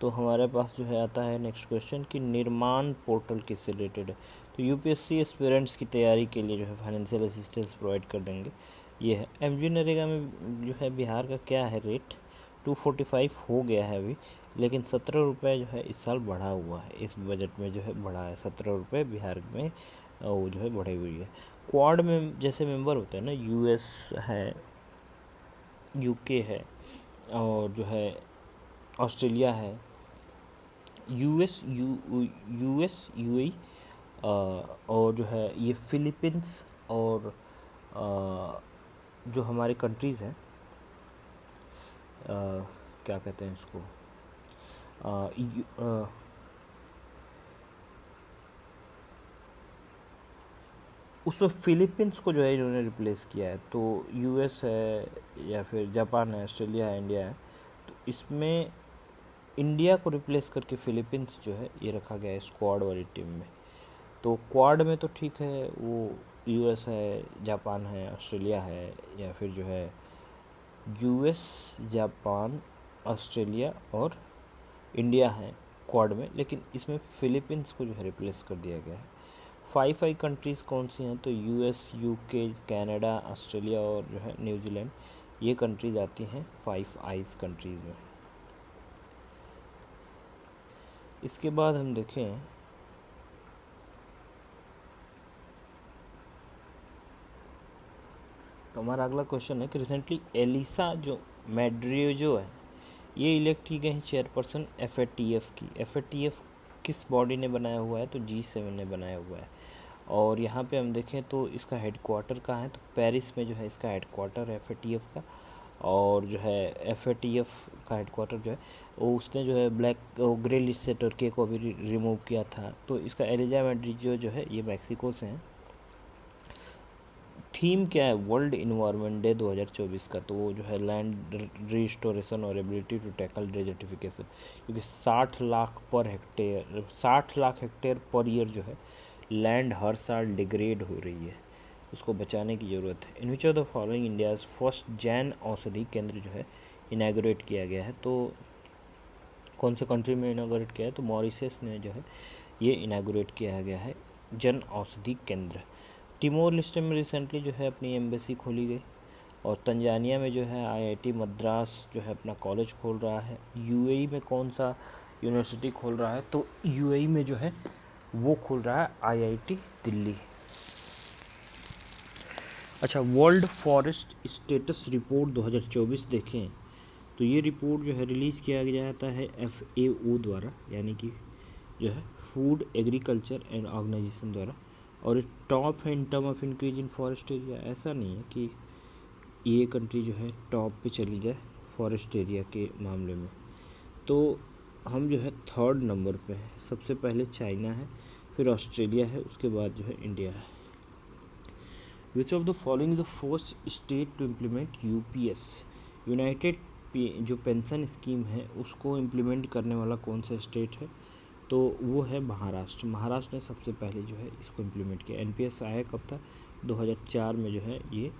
तो हमारे पास जो है आता है नेक्स्ट क्वेश्चन कि निर्माण पोर्टल किससे रिलेटेड है। तो UPSC एस्पिरेंट्स की तैयारी के लिए जो है फाइनेंशियल असिस्टेंस प्रोवाइड कर देंगे। ये है MG नरेगा में जो है बिहार का क्या है रेट, 245 हो गया है अभी, लेकिन 17 रुपये जो है इस साल बढ़ा हुआ है, इस बजट में जो है बढ़ा है 17 रुपये बिहार में, वो जो है बढ़ी हुई है। क्वाड में जैसे मेंबर होते हैं ना, US है, UK है, और जो है ऑस्ट्रेलिया है, US UAE, और जो है ये फिलीपींस, और जो हमारी कंट्रीज़ हैं क्या कहते हैं इसको, अ, उसमें फिलीपींस को जो है इन्होंने रिप्लेस किया है। तो यूएस है या फिर जापान है, ऑस्ट्रेलिया है, इंडिया है, तो इसमें इंडिया को रिप्लेस करके फिलीपींस जो है ये रखा गया है स्क्वाड वाली टीम में। तो क्वाड में तो ठीक है, वो यूएस है, जापान है, ऑस्ट्रेलिया है, या फिर जो है यूएस, जापान, ऑस्ट्रेलिया और इंडिया है क्वाड में, लेकिन इसमें फिलीपींस को जो है रिप्लेस कर दिया गया है। 5 कंट्रीज़ कौन सी हैं, तो यूएस, यूके, कनाडा, ऑस्ट्रेलिया और जो है न्यूजीलैंड, ये कंट्रीज आती हैं 5 आइज कंट्रीज़ में। इसके बाद हम देखें तो हमारा अगला क्वेश्चन है कि रिसेंटली एलिसा जो मैड्रियो है ये इलेक्ट की गई चेयरपर्सन एफएटीएफ की। एफएटीएफ किस बॉडी ने बनाया हुआ है, तो G7 ने बनाया हुआ है। और यहाँ पे हम देखें तो इसका हेडक्वार्टर कहाँ है, तो पेरिस में जो है इसका हेडक्वार्टर है एफएटीएफ का। और जो है एफएटीएफ का हेडक्वार्टर जो है वो उसने जो है ब्लैक ग्रे लिस्ट से टर्की को भी रिमूव किया था। तो इसका एलिजा मैड्रियो जो है ये मैक्सिको से हैं। थीम क्या है, वर्ल्ड इन्वायरमेंट डे 2024 का, तो वो जो है लैंड रिस्टोरेशन और एबिलिटी टू टैकल डेजर्टिफिकेशन, क्योंकि 60 लाख हेक्टेयर पर ईयर जो है लैंड हर साल डिग्रेड हो रही है, उसको बचाने की ज़रूरत है। In which of the following India's first Jan Aushadhi Kendra जो है इनाग्रेट किया गया है, तो कौन से कंट्री में इनाग्रेट किया है, तो मॉरिशस ने जो है ये इनाग्रेट किया गया है जन औषधि केंद्र। टिमोर लेस्टे में रिसेंटली जो है अपनी एम्बेसी खोली गई। और तंजानिया में जो है आईआईटी मद्रास जो है अपना कॉलेज खोल रहा है। यूएई में कौन सा यूनिवर्सिटी खोल रहा है, तो यूएई में जो है वो खोल रहा है आईआईटी दिल्ली। अच्छा, वर्ल्ड फॉरेस्ट स्टेटस रिपोर्ट 2024 देखें तो ये रिपोर्ट जो है रिलीज़ किया जाता है FAO द्वारा, यानी कि जो है फूड एग्रीकल्चर एंड ऑर्गेनाइजेशन द्वारा। और ये टॉप है in term of increase in forest area. ऐसा नहीं है कि ये कंट्री जो है टॉप पे चली जाए फॉरेस्ट एरिया के मामले में, तो हम जो है 3rd नंबर पे हैं। सबसे पहले चाइना है, फिर ऑस्ट्रेलिया है, उसके बाद जो है इंडिया है। Which of the following the first state to implement UPS, united जो पेंशन स्कीम है उसको इम्प्लीमेंट करने वाला कौन सा स्टेट है, तो वो है महाराष्ट्र। महाराष्ट्र ने सबसे पहले जो है इसको इम्प्लीमेंट किया। एनपीएस आया कब था, 2004 में जो है ये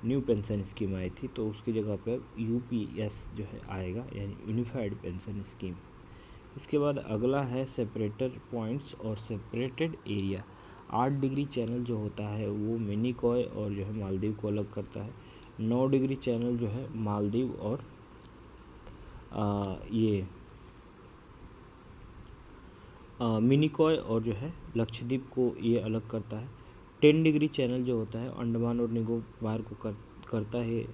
न्यू पेंशन स्कीम आई थी, तो उसकी जगह पर यूपीएस जो है आएगा, यानी यूनिफाइड पेंशन स्कीम। इसके बाद अगला है सेपरेटर पॉइंट्स और सेपरेटेड एरिया। 8 डिग्री चैनल जो होता है वो मिनिकॉय और जो है मालदीव को अलग करता है। 9 डिग्री चैनल जो है मालदीव और ये मिनिकॉय और जो है लक्षद्वीप को ये अलग करता है। 10 डिग्री चैनल जो होता है अंडमान और निकोबार को करता है।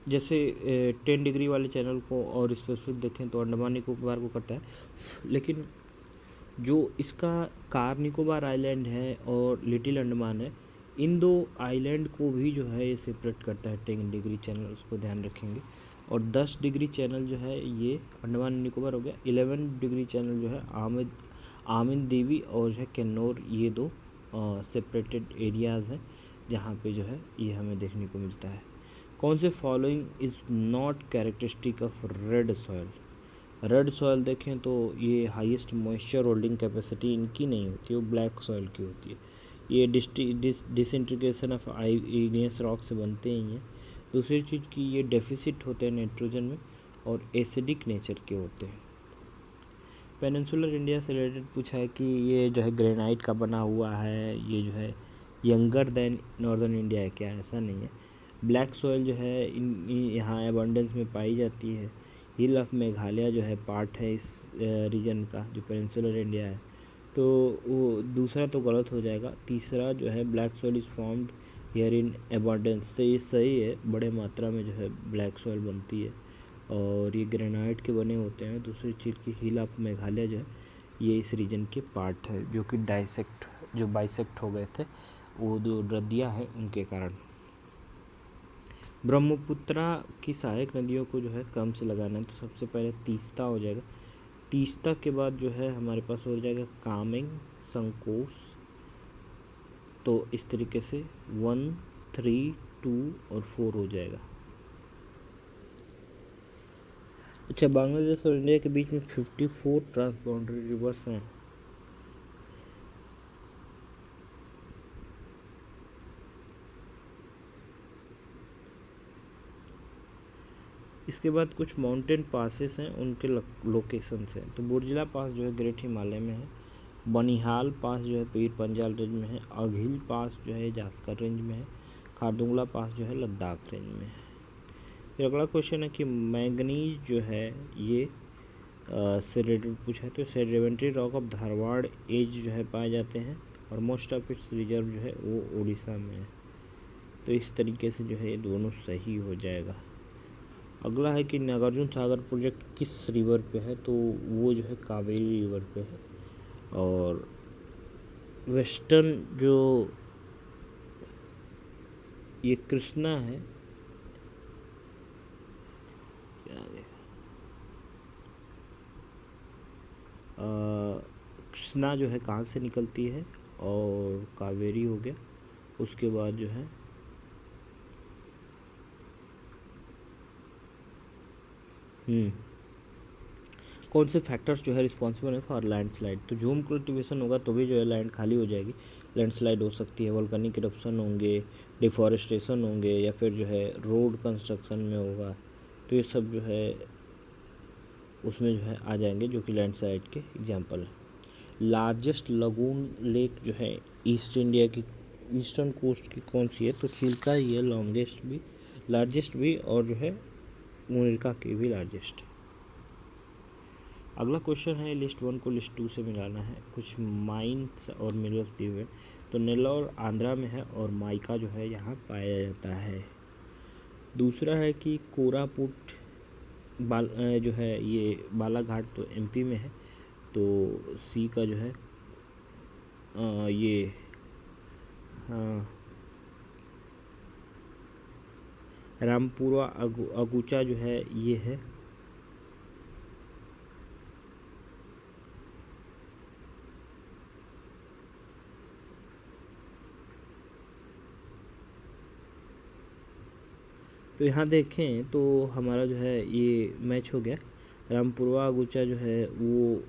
जैसे 10 डिग्री वाले चैनल को और स्पेसिफिक देखें तो अंडमान निकोबार को करता है, लेकिन जो इसका कार निकोबार आइलैंड है और लिटिल अंडमान है, इन 2 आइलैंड को भी जो है ये सेपरेट करता है 10 डिग्री चैनल, उसको ध्यान रखेंगे। और 10 डिग्री चैनल जो है ये अंडमान निकोबार हो गया। 11 डिग्री चैनल जो है आमिन देवी और जो है किन्नौर, ये 2 सेपरेटेड एरियाज़ हैं जहाँ पे जो है ये हमें देखने को मिलता है। कौन से following is not characteristic of red soil. Red soil देखें तो ये हाईएस्ट मॉइस्चर होल्डिंग कैपेसिटी इनकी नहीं होती, वो ब्लैक सॉयल की होती है। ये डिसइंटीग्रेशन ऑफ इग्नियस रॉक से बनते ही हैं। दूसरी चीज़ कि ये डेफिसिट होते हैं नाइट्रोजन में और एसिडिक नेचर के होते हैं। पेनिनसुलर इंडिया से रिलेटेड पूछा है कि ये जो है ग्रेनाइट का बना हुआ है, ये जो है यंगर देन नॉर्दर्न इंडिया है क्या, ऐसा नहीं है। ब्लैक सॉयल जो है यहाँ एबंडेंस में पाई जाती है। हिल ऑफ मेघालय जो है पार्ट है इस रीजन का जो पेनिनसुलर इंडिया है, तो वो दूसरा तो गलत हो जाएगा। तीसरा जो है black soil is formed here in abundance, तो ये सही है, बड़े मात्रा में जो है ब्लैक सॉइल बनती है और ये ग्रेनाइट के बने होते हैं। दूसरी चीज़ की हिल ऑफ मेघालय जो है ये इस रीजन के पार्ट है, जो कि बाइसेक्ट हो गए थे वो 2 नदियाँ हैं उनके कारण। ब्रह्मपुत्रा की सहायक नदियों को जो है क्रम से लगाना है, तो सबसे पहले तीस्ता हो जाएगा। तीस्ता के बाद जो है हमारे पास हो जाएगा कामेंग, संकोस, तो इस तरीके से 1, 3, 2 और 4 हो जाएगा। अच्छा, बांग्लादेश और इंडिया के बीच में 54 ट्रांसबाउंडरी रिवर्स हैं। इसके बाद कुछ माउंटेन पासेस हैं, उनके लोकेशंस हैं। तो बुर्जिला पास जो है ग्रेट हिमालय में है, बनिहाल पास जो है पीर पंजाल रेंज में है, अघिल पास जो है जास्कर रेंज में है, खारदुंगला पास जो है लद्दाख रेंज में है। फिर अगला क्वेश्चन है कि मैंगनीज जो है ये से रिलेटेड पूछा है। तो sedimentary rock of Dharwar age जो है पाए जाते हैं, और मोस्ट ऑफ इट्स रिजर्व जो है वो उड़ीसा में है। तो इस तरीके से जो है ये दोनों सही हो जाएगा। अगला है कि नागार्जुन सागर प्रोजेक्ट किस रिवर पे है। तो वो जो है कावेरी रिवर पे है। और वेस्टर्न जो ये कृष्णा है, कृष्णा जो है कहाँ से निकलती है, और कावेरी हो गया। उसके बाद जो है कौन से फैक्टर्स जो है रिस्पॉन्सिबल है फॉर लैंडस्लाइड। तो जूम कल्टिवेशन होगा तो भी जो है लैंड खाली हो जाएगी, लैंडस्लाइड हो सकती है। वोल्केनिक इरप्शन होंगे, डिफॉरेस्टेशन होंगे, या फिर जो है रोड कंस्ट्रक्शन में होगा। तो ये सब जो है उसमें जो है आ जाएंगे, जो कि लैंडस्लाइड के एग्जाम्पल है। लार्जेस्ट लगून लेक जो है ईस्ट इंडिया की ईस्टर्न कोस्ट की कौन सी है। तो चिल्का ही है, लॉन्गेस्ट भी, लार्जेस्ट भी, और जो है मुनिरका की भी लार्जेस्ट। अगला क्वेश्चन है लिस्ट 1 को लिस्ट 2 से मिलाना है। कुछ माइंस और मिनरल्स दिए हुए। तो नेल्लौर आंध्रा में है, और माइका जो है यहाँ पाया जाता है। दूसरा है कि कोरापुट जो है ये बालाघाट तो एमपी में है। तो सी का जो है ये रामपुरा अगुचा जो है ये है। तो यहाँ देखें तो हमारा जो है ये मैच हो गया। रामपुरवा अगुचा जो है वो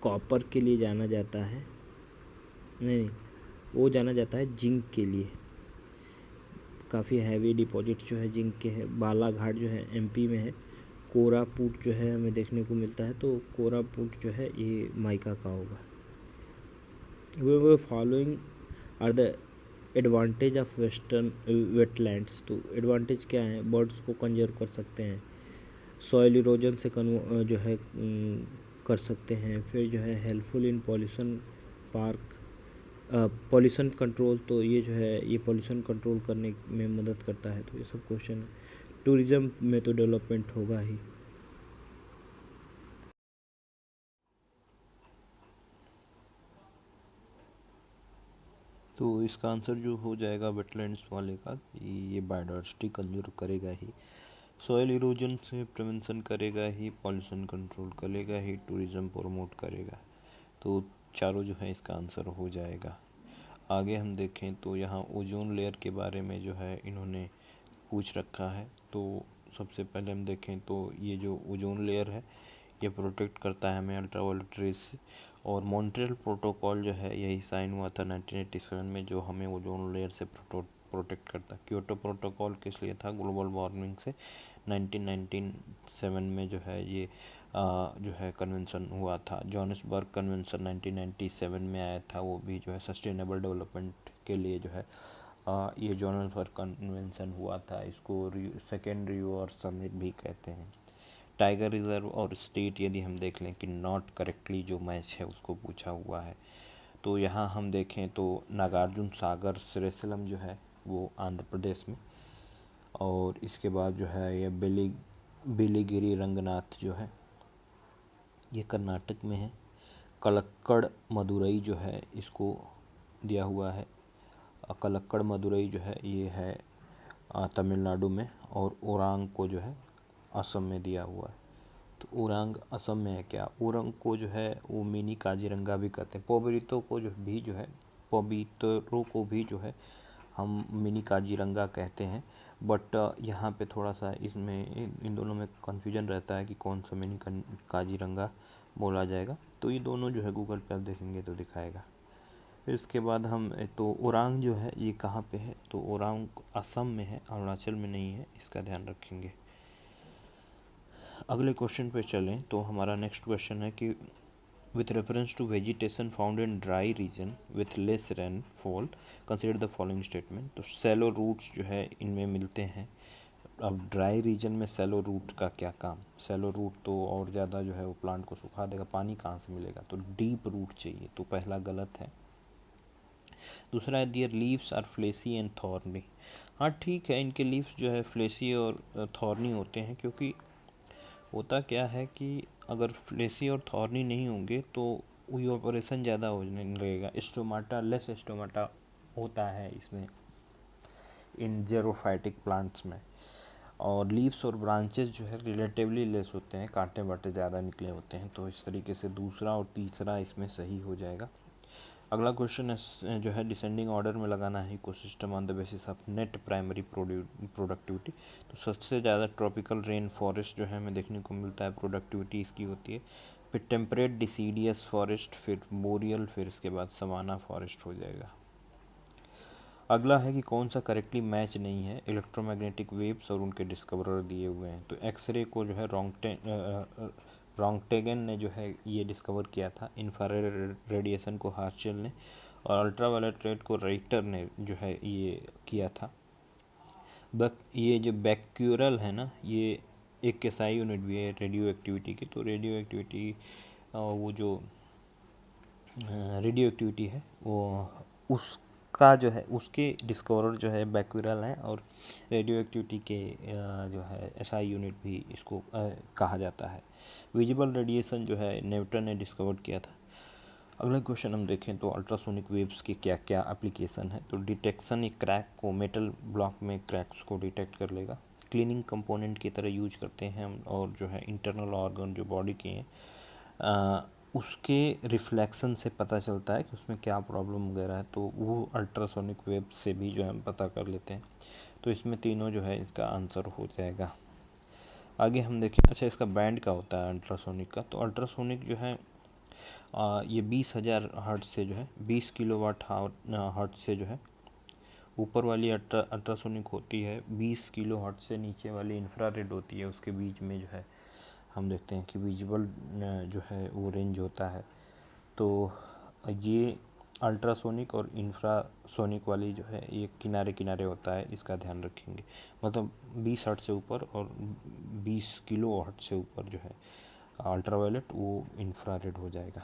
कॉपर के लिए जाना जाता है, नहीं वो जाना जाता है जिंक के लिए। काफ़ी हैवी डिपॉजिट जो है जिंक के है। बालाघाट जो है एमपी में है। कोरापुट जो है हमें देखने को मिलता है, तो कोरापुट जो है ये माइका का होगा। Following are the advantage of western wetlands. तो एडवांटेज क्या है, बर्ड्स को कंजर्व कर सकते हैं, सॉइल इरोजन से जो है कर सकते हैं। फिर जो है helpful in pollution park pollution control. तो ये जो है ये पॉल्यूशन कंट्रोल करने में मदद करता है। तो ये सब क्वेश्चन है। टूरिज़्म में तो डेवलपमेंट होगा ही। तो इसका आंसर जो हो जाएगा वेटलैंड्स वाले का कि ये बायोडाइवर्सिटी कंजर्व करेगा ही, सॉइल इरोजन से प्रिवेंशन करेगा ही, पॉल्यूशन कंट्रोल करेगा ही, टूरिज़्म प्रमोट करेगा। तो चारों जो है इसका आंसर हो जाएगा। आगे हम देखें तो यहाँ ओजोन लेयर के बारे में जो है इन्होंने पूछ रखा है। तो सबसे पहले हम देखें तो ये जो ओजोन लेयर है ये प्रोटेक्ट करता है हमें अल्ट्रावायलेट रेज से। और मॉन्ट्रियल प्रोटोकॉल जो है यही साइन हुआ था 1987 में, जो हमें ओजोन लेयर से प्रोटेक्ट करता। क्योटो प्रोटोकॉल किस लिए था, ग्लोबल वार्मिंग से। 1997 में जो है ये जो है कन्वेंशन हुआ था। जोहानिसबर्ग कन्वेंशन 1997 में आया था, वो भी जो है सस्टेनेबल डेवलपमेंट के लिए जो है ये जोहानिसबर्ग कन्वेंशन हुआ था। इसको सेकेंड रिव्यू और समिट भी कहते हैं। टाइगर रिजर्व और स्टेट यदि हम देख लें कि नॉट करेक्टली जो मैच है उसको पूछा हुआ है। तो यहाँ हम देखें तो नागार्जुन सागर श्रीशैलम जो है वो आंध्र प्रदेश में, और इसके बाद जो है ये बेलीगिरी रंगनाथ जो है ये कर्नाटक में है। कलक्कड़ मदुरई जो है इसको दिया हुआ है। कलक्कड़ मदुरई जो है ये है तमिलनाडु में, और ओरांग को जो है असम में दिया हुआ है। तो ओरांग असम में है क्या। ओरंग को जो है वो मिनी काजीरंगा भी कहते हैं। पोबरितो को जो भी जो है पपीतरों को भी जो है हम मिनी काजीरंगा कहते हैं। बट यहाँ पे थोड़ा सा इसमें इन दोनों में कन्फ्यूजन रहता है कि कौन सा मिनी काजीरंगा बोला जाएगा। तो ये दोनों जो है गूगल पे आप देखेंगे तो दिखाएगा। फिर इसके बाद हम तो ओरांग जो है ये कहाँ पे है, तो ओरांग असम में है, अरुणाचल में नहीं है, इसका ध्यान रखेंगे। अगले क्वेश्चन पे चलें तो हमारा नेक्स्ट क्वेश्चन है कि with reference to vegetation found in dry region with less rainfall consider the following statement. तो सैलो रूट्स जो है इनमें मिलते हैं। अब ड्राई रीजन में सैलो रूट का क्या काम, सैलो रूट तो और ज़्यादा जो है वो प्लांट को सुखा देगा, पानी कहाँ से मिलेगा, तो डीप रूट चाहिए, तो पहला गलत है। दूसरा है their leaves are fleshy and thorny. हाँ ठीक है, इनके लीव्स जो है फ्लेसी और थॉर्नी होते हैं, क्योंकि होता क्या है कि अगर फ्लेसी और थॉर्नी नहीं होंगे तो इवापोरेशन ज़्यादा होने लगेगा, स्टोमाटा लेस स्टोमाटा होता है इसमें इन जेरोफाइटिक प्लांट्स में। और लीव्स और ब्रांचेस जो है रिलेटिवली लेस होते हैं, कांटे वाटे ज़्यादा निकले होते हैं। तो इस तरीके से दूसरा और तीसरा इसमें सही हो जाएगा। अगला क्वेश्चन है जो है डिसेंडिंग ऑर्डर में लगाना है ecosystem on the basis of net primary productivity. तो सबसे ज़्यादा ट्रॉपिकल रेन फॉरेस्ट जो है हमें देखने को मिलता है, प्रोडक्टिविटी इसकी होती है। फिर टेम्परेट डिसीडियस फॉरेस्ट, फिर बोरियल, फिर इसके बाद सवाना फॉरेस्ट हो जाएगा। अगला है कि कौन सा करेक्टली मैच नहीं है, इलेक्ट्रोमैग्नेटिक वेव्स और उनके डिस्कवरर दिए हुए हैं। तो एक्सरे को जो है रॉन्गटेगन ने जो है ये डिस्कवर किया था, इंफ्रारेड रेडिएशन को हार्शेल ने, और अल्ट्रावायलेट रेड को राइटर ने जो है ये किया था। ये जो बैक्यूरल है ना, ये एक एसआई यूनिट भी है रेडियो एक्टिविटी की। तो रेडियो एक्टिविटी वो जो रेडियो एक्टिविटी है वो उसका जो है उसके डिस्कवरर जो है बैक्यूरल हैं, और रेडियो एक्टिविटी के जो है एसआई यूनिट भी इसको कहा जाता है। विजिबल रेडिएशन जो है न्यूटन ने डिस्कवर किया था। अगला क्वेश्चन हम देखें तो अल्ट्रासोनिक वेव्स की क्या क्या एप्लीकेशन है। तो डिटेक्शन, एक क्रैक को, मेटल ब्लॉक में क्रैक्स को डिटेक्ट कर लेगा। क्लीनिंग कंपोनेंट की तरह यूज करते हैं हम, और जो है इंटरनल ऑर्गन जो बॉडी के हैं उसके रिफ्लेक्शन से पता चलता है कि उसमें क्या प्रॉब्लम वगैरह है, तो वो अल्ट्रासोनिक वेव से भी जो है हम पता कर लेते हैं। तो इसमें तीनों जो है इसका आंसर हो जाएगा। आगे हम देखें, अच्छा इसका बैंड का होता है अल्ट्रासोनिक का। तो अल्ट्रासोनिक जो है ये 20,000 हर्ट्ज से जो है 20 किलोवाट हर्ट्ज से जो है ऊपर वाली अल्ट्रासोनिक होती है, 20 किलो हर्ट्ज से नीचे वाली इंफ्रारेड होती है। उसके बीच में जो है हम देखते हैं कि विजिबल जो है वो रेंज होता है। तो ये अल्ट्रासोनिक और इंफ्रासोनिक वाली जो है ये किनारे किनारे होता है, इसका ध्यान रखेंगे। मतलब 20 हर्ट्ज से ऊपर और 20 किलो हर्ट्ज से ऊपर जो है अल्ट्रावायलेट, वो इंफ्रारेड हो जाएगा।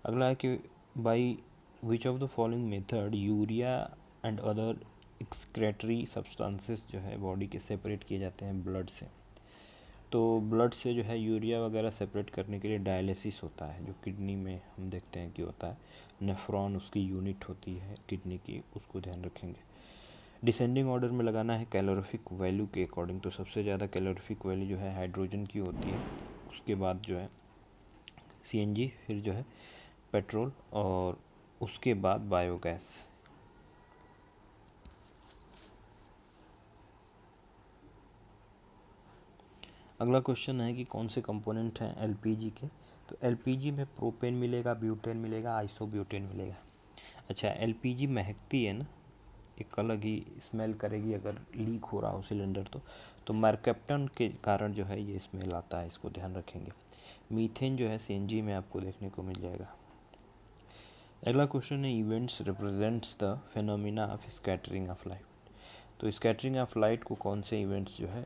अगला है कि by which of the following method urea and other excretory substances जो है बॉडी के सेपरेट किए जाते हैं ब्लड से। तो ब्लड से जो है यूरिया वगैरह सेपरेट करने के लिए डायलिसिस होता है, जो किडनी में हम देखते हैं कि होता है। नेफ्रॉन उसकी यूनिट होती है किडनी की, उसको ध्यान रखेंगे। डिसेंडिंग ऑर्डर में लगाना है कैलोरीफिक वैल्यू के अकॉर्डिंग। तो सबसे ज़्यादा कैलोरीफिक वैल्यू जो है हाइड्रोजन की होती है, उसके बाद जो है सीएनजी, फिर जो है पेट्रोल, और उसके बाद बायोगैस। अगला क्वेश्चन है कि कौन से कंपोनेंट हैं एलपीजी के। तो एलपीजी में प्रोपेन मिलेगा, ब्यूटेन मिलेगा, आइसोब्यूटेन मिलेगा। अच्छा, एलपीजी महकती है ना, एक अलग ही स्मेल करेगी अगर लीक हो रहा हो सिलेंडर तो मरकैप्टन के कारण जो है ये स्मेल आता है, इसको ध्यान रखेंगे। मीथेन जो है सीएनजी में आपको देखने को मिल जाएगा। अगला क्वेश्चन है events represents the phenomena of scattering of light. तो स्कैटरिंग ऑफ लाइट को कौन से इवेंट्स जो है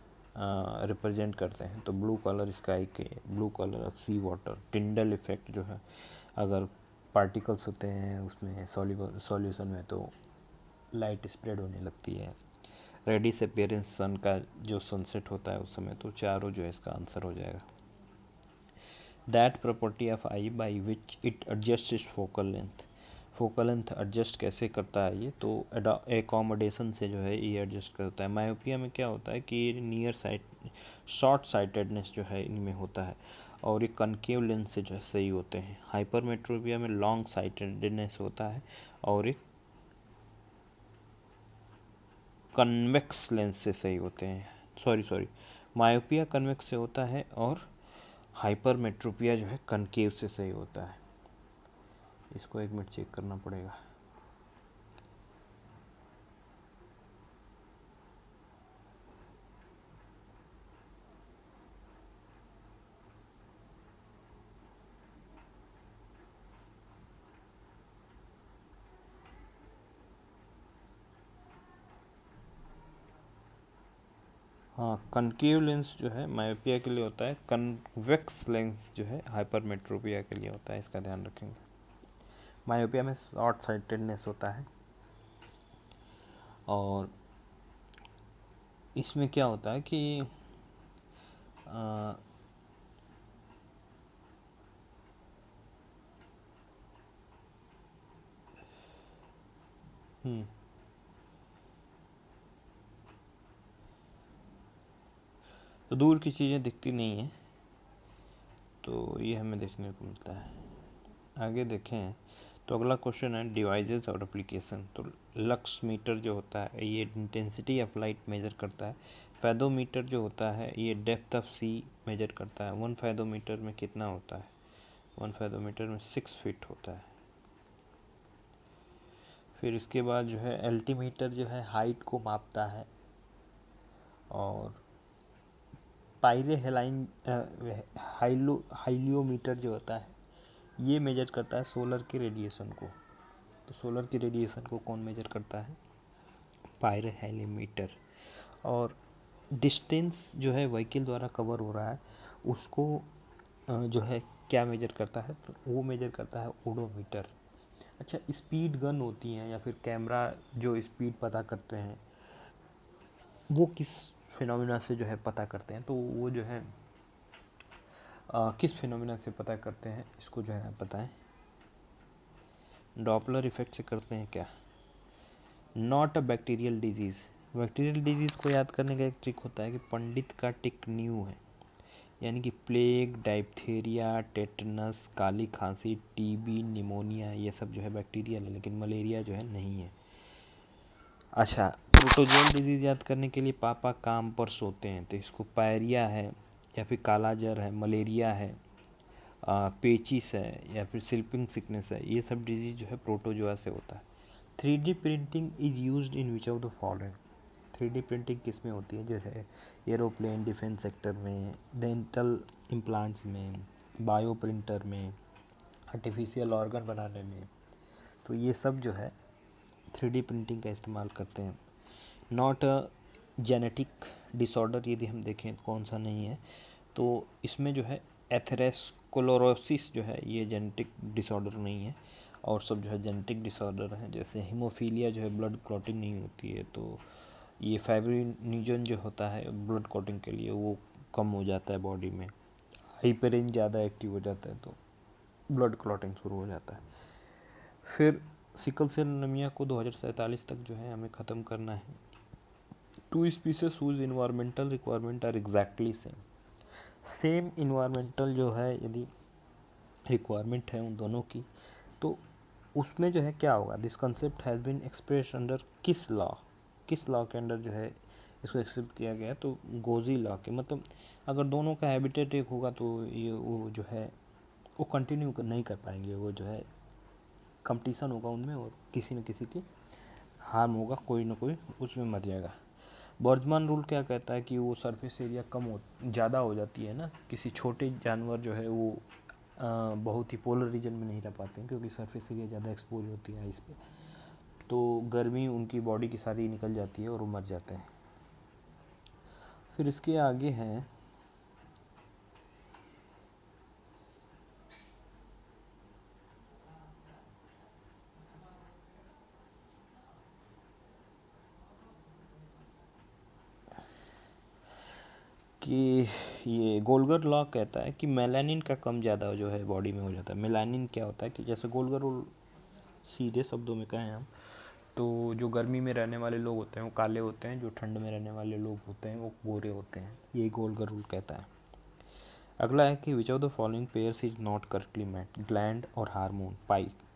रिप्रेजेंट करते हैं। तो ब्लू कलर स्काई के, blue colour of sea water, Tyndall effect जो है अगर पार्टिकल्स होते हैं उसमें सॉल्यूशन में तो लाइट स्प्रेड होने लगती है। रेडिस अपीयरेंस सन का जो सनसेट होता है उस समय, तो चारों जो है इसका आंसर हो जाएगा। That property of I by which it adjust is focal length. Focal length adjust कैसे करता है ये, तो एकोमोडेशन से जो है ये एडजस्ट करता है। मायोपिया में क्या होता है कि नियर साइट शॉर्ट साइटेडनेस जो है इनमें होता है, और ये कनकेव लेंस से जो है सही होते हैं। हाइपरमेट्रोपिया में लॉन्ग साइटेडनेस होता है, और एक कन्वेक्स लेंस से सही होते हैं। सॉरी, मायोपिया कन्वेक्स से होता है और हाइपरमेट्रोपिया जो है कनकेव से सही होता है। इसको 1 मिनट चेक करना पड़ेगा। हाँ, कनकेव लेंस जो है मायोपिया के लिए होता है, कन्वेक्स लेंस जो है हाइपरमेट्रोपिया के लिए होता है। इसका ध्यान रखेंगे। मायोपिया में शॉर्ट साइटेडनेस होता है और इसमें क्या होता है कि आ, हम्म तो दूर की चीज़ें दिखती नहीं हैं, तो ये हमें देखने को मिलता है। आगे देखें तो अगला क्वेश्चन है डिवाइसेस और एप्लीकेशन। तो लक्स मीटर जो होता है ये इंटेंसिटी ऑफ लाइट मेजर करता है। फैदोमीटर जो होता है ये डेप्थ ऑफ सी मेजर करता है। 1 फैदोमीटर में कितना होता है? 1 फैदोमीटर में 6 फीट होता है। फिर इसके बाद जो है एल्टीमीटर जो है हाइट को मापता है और पायरे हेलाइन हाइलियोमीटर जो होता है ये मेजर करता है सोलर के रेडिएशन को। तो सोलर की रेडिएशन को कौन मेजर करता है? पायरे हेलिमीटर। और डिस्टेंस जो है व्हीकल द्वारा कवर हो रहा है उसको जो है क्या मेजर करता है? तो वो मेजर करता है ओडोमीटर। अच्छा, स्पीड गन होती हैं या फिर कैमरा जो स्पीड पता करते हैं वो किस फिनोमिना से जो है पता करते हैं? तो वो जो है किस फिनोमिना से पता करते हैं इसको जो है पता है? डॉपलर इफेक्ट से करते हैं क्या? Not a bacterial disease. Bacterial disease को याद करने का एक ट्रिक होता है कि पंडित का टिक न्यू है, यानी कि प्लेग, डाइप्थेरिया, टेटनस, काली खांसी, टीबी, निमोनिया, ये सब जो है बैक्टीरियल है, लेकिन मलेरिया जो है नहीं है। अच्छा, प्रोटोजोल डिजीज़ याद करने के लिए पापा काम पर सोते हैं, तो इसको पायरिया है या फिर काला जर है, मलेरिया है, पेचिस है या फिर स्लीपिंग सिकनेस है, ये सब डिजीज़ जो है प्रोटोजोआ से होता है। 3D printing is used in which of the following. 3D printing किस में होती है? जो है एरोप्लेन, डिफेंस सेक्टर में, डेंटल इम्प्लांट्स में, बायो प्रिंटर में, आर्टिफिशियल ऑर्गन बनाने में, तो ये सब जो है 3D प्रिंटिंग का इस्तेमाल करते हैं। नॉट अ जेनेटिक डिसऑर्डर यदि हम देखें कौन सा नहीं है, तो इसमें जो है एथेरोस्क्लेरोसिस जो है ये जेनेटिक डिसऑर्डर नहीं है और सब जो है जेनेटिक डिसऑर्डर है। जैसे हीमोफीलिया जो है ब्लड क्लॉटिंग नहीं होती है, तो ये फाइब्रिनोजन जो होता है ब्लड क्लॉटिंग के लिए वो कम हो जाता है बॉडी में। हाइपरिन ज़्यादा एक्टिव हो जाता है तो ब्लड क्लॉटिंग शुरू हो जाता है। फिर सिकल सेल एनीमिया को 2047 तक जो है हमें ख़त्म करना है। 2 species whose environmental requirement are exactly same environmental जो है यदि रिक्वायरमेंट है उन दोनों की, तो उसमें जो है क्या होगा? This concept has been express under किस लॉ? किस लॉ के अंडर जो है इसको एक्सेप्ट किया गया? तो गोजी लॉ के। मतलब अगर दोनों का हैबिटेट एक होगा तो ये वो जो है वो कंटिन्यू नहीं कर पाएंगे, वो जो है कंपटीशन होगा उनमें और किसी न किसी की हार्म होगा, कोई ना कोई उसमें मर जाएगा। बोल्ट्जमान रूल क्या कहता है कि वो सरफेस एरिया ज़्यादा हो जाती है ना, किसी छोटे जानवर जो है वो बहुत ही पोलर रीजन में नहीं रह पाते हैं क्योंकि सरफेस एरिया ज़्यादा एक्सपोज होती है इस पर, तो गर्मी उनकी बॉडी की सारी निकल जाती है और वो मर जाते हैं। फिर इसके आगे हैं कि ये गोल्गर लॉ कहता है कि मेलानिन का कम ज़्यादा जो है बॉडी में हो जाता है। मेलानिन क्या होता है कि जैसे गोल्गर रूल सीधे शब्दों में कहें हम तो जो गर्मी में रहने वाले लोग होते हैं वो काले होते हैं, जो ठंड में रहने वाले लोग होते हैं वो गोरे होते हैं। यही गोल्गर रूल कहता है। अगला है कि which of the following pairs is not correctly matched? Gland और हार्मोन।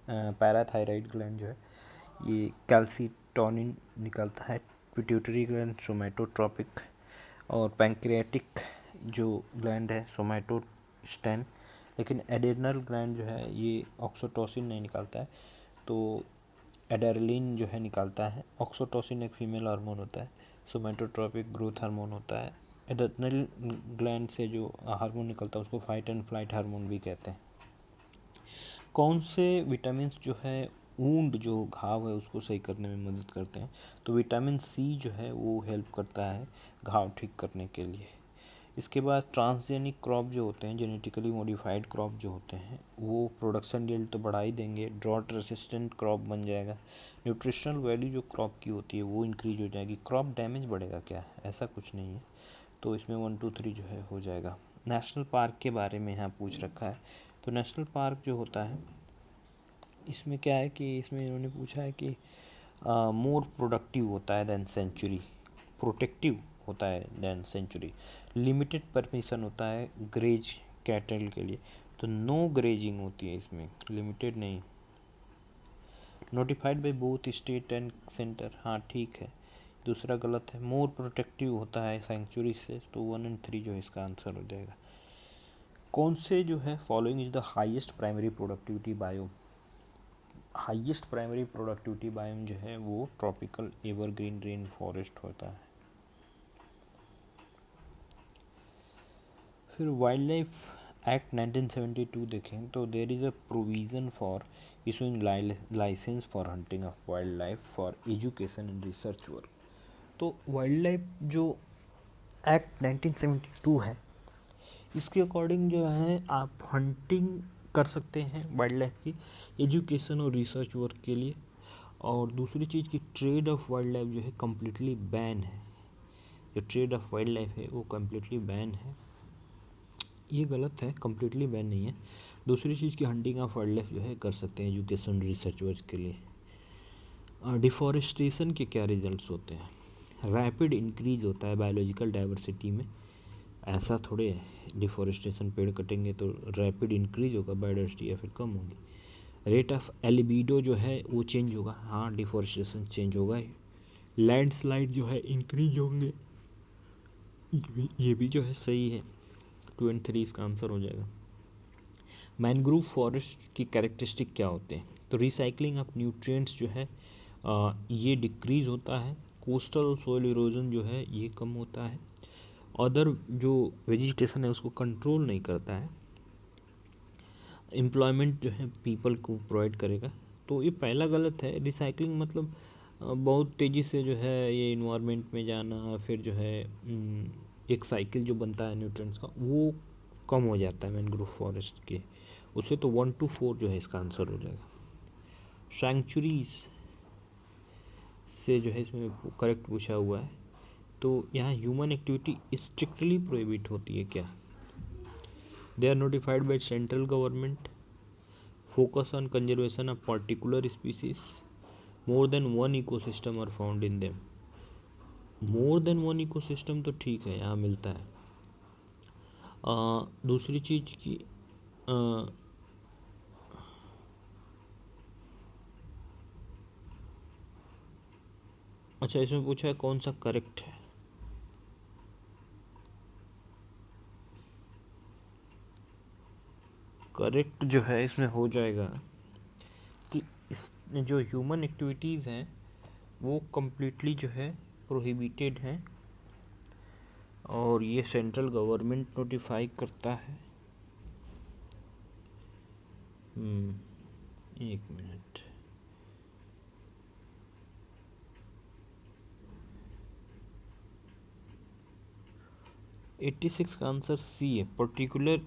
पैराथायराइड ग्लैंड जो है ये कैल्सिटोनिन निकलता है। पिट्यूटरी ग्लैंड सोमैटोट्रॉपिक, और पैंक्रियाटिक जो ग्लैंड है सोमैटोस्टेन। लेकिन एड्रेनल ग्लैंड जो है ये ऑक्सीटोसिन नहीं निकालता है, तो एड्रेनलिन जो है निकालता है। ऑक्सीटोसिन एक फीमेल हार्मोन होता है, सोमैटोट्रॉपिक ग्रोथ हार्मोन होता है। एड्रेनल ग्लैंड से जो हार्मोन निकलता है उसको फाइट एंड फ्लाइट हार्मोन भी कहते हैं। कौन से विटामिन जो है वूंड जो घाव है उसको सही करने में मदद करते हैं? तो विटामिन सी जो है वो हेल्प करता है घाव ठीक करने के लिए। इसके बाद ट्रांसजेनिक क्रॉप जो होते हैं, जेनेटिकली मॉडिफाइड क्रॉप जो होते हैं, वो प्रोडक्शन यील्ड तो बढ़ा ही देंगे, ड्रॉट रेसिस्टेंट क्रॉप बन जाएगा। न्यूट्रिशनल वैल्यू जो क्रॉप की होती है वो इंक्रीज हो जाएगी। क्रॉप डैमेज बढ़ेगा क्या? ऐसा कुछ नहीं है, तो इसमें 1 2 3 जो है हो जाएगा। नेशनल पार्क के बारे में यहाँ पूछ रखा है, तो नेशनल पार्क जो होता है इसमें क्या है कि इसमें इन्होंने पूछा है कि मोर प्रोडक्टिव होता है देन सेंचुरी, प्रोटेक्टिव होता है देन सेंचुरी। लिमिटेड परमिशन होता है ग्रेज कैटल के लिए, तो नो ग्रेजिंग होती है इसमें, लिमिटेड नहीं। Notified by both state and centre, हाँ ठीक है। दूसरा गलत है, मोर प्रोटेक्टिव होता है सेंचुरी से, तो 1 और 3 जो है इसका आंसर हो जाएगा। कौन से जो है following is the highest primary productivity biome? Highest primary productivity biome जो है वो ट्रॉपिकल एवरग्रीन रेन फॉरेस्ट होता है। फिर वाइल्ड लाइफ एक्ट 1972 देखें तो there is a provision for issuing licence for hunting of wild life for education and research work. तो wild life जो एक्ट 1972 है इसके अकॉर्डिंग जो है आप हंटिंग कर सकते हैं वाइल्ड लाइफ की एजुकेशन और रिसर्च वर्क के लिए। और दूसरी चीज़ की ट्रेड ऑफ वाइल्ड लाइफ जो है कम्प्लीटली बैन है। जो ट्रेड ऑफ वाइल्ड लाइफ है वो कम्प्लीटली बैन है, ये गलत है, कम्प्लीटली बैन नहीं है। दूसरी चीज़ की हंटिंग ऑफ वाइल्ड लाइफ जो है कर सकते हैं एजुकेशन रिसर्च वर्क के लिए। डिफॉरेस्टेशन के क्या रिजल्ट्स होते हैं? रैपिड इंक्रीज होता है बायोलॉजिकल डाइवर्सिटी में। ऐसा थोड़े है डिफॉरेस्टेशन, पेड़ कटेंगे तो रैपिड इंक्रीज होगा बायोडाइवर्सिटी या फिर कम होगी। रेट ऑफ एल्बिडो जो है वो चेंज होगा, हाँ डिफॉरेस्टेशन चेंज होगा ही। लैंडस्लाइड जो है इंक्रीज होंगे, ये भी जो है सही है। 2 और 3 इसका आंसर हो जाएगा। मैनग्रोव फॉरेस्ट की कैरेक्टरिस्टिक क्या होते हैं? तो रिसाइकलिंग ऑफ न्यूट्रिएंट्स जो है ये डिक्रीज होता है। कोस्टल सॉइल इरोजन जो है ये कम होता है। अदर जो वेजिटेशन है उसको कंट्रोल नहीं करता है। एम्प्लॉयमेंट जो है पीपल को प्रोवाइड करेगा, तो ये पहला गलत है। रिसाइकलिंग मतलब बहुत तेज़ी से जो है ये इन्वायरमेंट में जाना, फिर जो है एक साइकिल जो बनता है न्यूट्रिएंट्स का वो कम हो जाता है मैनग्रोव फॉरेस्ट के, उससे तो 1 to 4 जो है इसका आंसर हो जाएगा। सैंक्चुरीज से जो है इसमें करेक्ट पूछा हुआ है, तो यहाँ ह्यूमन एक्टिविटी स्ट्रिक्टली प्रोहिबिट होती है क्या? They are notified by central government, focus on conservation of particular species, more than 1 ecosystem are found in them. More than 1 ecosystem तो ठीक है, यहाँ मिलता है। दूसरी चीज़ की अच्छा इसमें पूछा है कौन सा करेक्ट है। करेक्ट जो है इसमें हो जाएगा कि इस जो ह्यूमन एक्टिविटीज़ हैं वो कम्प्लीटली जो है प्रोहिबिटेड हैं, और ये सेंट्रल गवर्नमेंट नोटिफाई करता है। एक मिनट, एट्टी 86 का आंसर सी है। पर्टिकुलर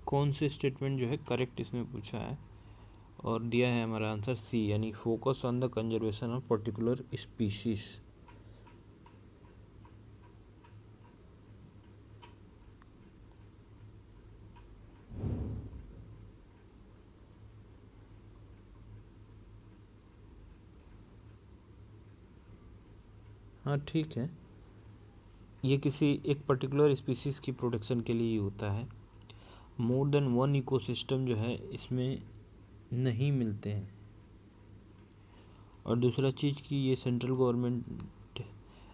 कौन से स्टेटमेंट जो है करेक्ट इसमें पूछा है और दिया है हमारा आंसर सी, यानी focus on the conservation of particular species. हाँ ठीक है, ये किसी एक पर्टिकुलर स्पीशीज़ की प्रोटेक्शन के लिए ही होता है। मोर देन 1 इकोसिस्टम जो है इसमें नहीं मिलते हैं। और दूसरा चीज़ कि ये सेंट्रल गवर्नमेंट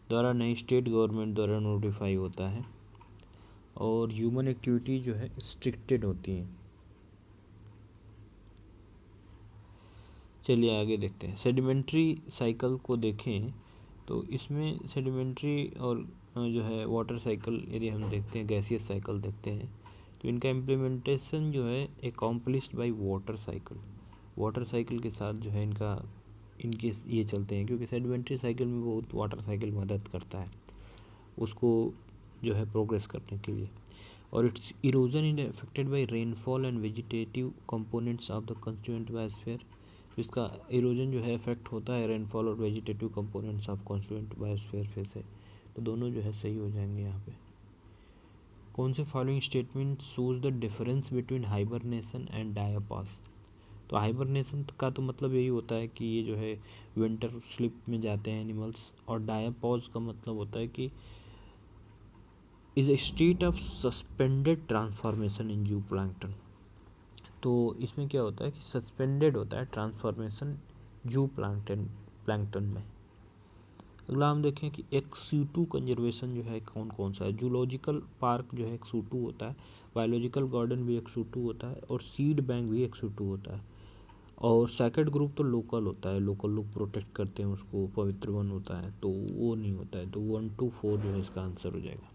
द्वारा नहीं, स्टेट गवर्नमेंट द्वारा नोटिफाई होता है, और ह्यूमन एक्टिविटी जो है रिस्ट्रिक्टेड होती हैं। चलिए आगे देखते हैं। सेडिमेंट्री साइकिल को देखें तो इसमें सेडिमेंट्री और जो है वाटर साइकिल यदि हम देखते हैं, गैसियस साइकिल देखते हैं, तो इनका इम्प्लीमेंटेशन जो है एकम्प्लिश्ड बाय वाटर साइकिल के साथ जो है इनके ये चलते हैं, क्योंकि सेडिमेंट्री साइकिल में बहुत वाटर साइकिल मदद करता है उसको जो है प्रोग्रेस करने के लिए। और it's erosion is affected by rainfall and vegetative components of the constituent biosphere. इसका इरोजन जो है इफेक्ट होता है रेनफॉल और vegetative components of constituent biosphere से, तो दोनों जो है सही हो जाएंगे यहाँ पे। कौन से following statement shows the difference between hibernation and diapause. तो हाइबरनेशन का तो मतलब यही होता है कि ये जो है विंटर स्लीप में जाते हैं एनिमल्स, और डायापॉज का मतलब होता है कि is a state of suspended transformation in जू प्लैंक्टन। तो इसमें क्या होता है कि सस्पेंडेड होता है ट्रांसफॉर्मेशन जू प्लैंक्टन में। अगला हम देखें कि एक्स2 कंजर्वेशन जो है कौन कौन सा है। जूलॉजिकल पार्क जो है एक्स2 होता है, बायोलॉजिकल गार्डन भी एक्स2 होता है, और सीड बैंक भी एक्स2 होता है। और सेकेंड ग्रुप तो लोकल होता है, लोकल लोग प्रोटेक्ट करते हैं उसको, पवित्र वन होता है, तो वो नहीं होता है। तो 1 2 4 जो है इसका आंसर हो जाएगा।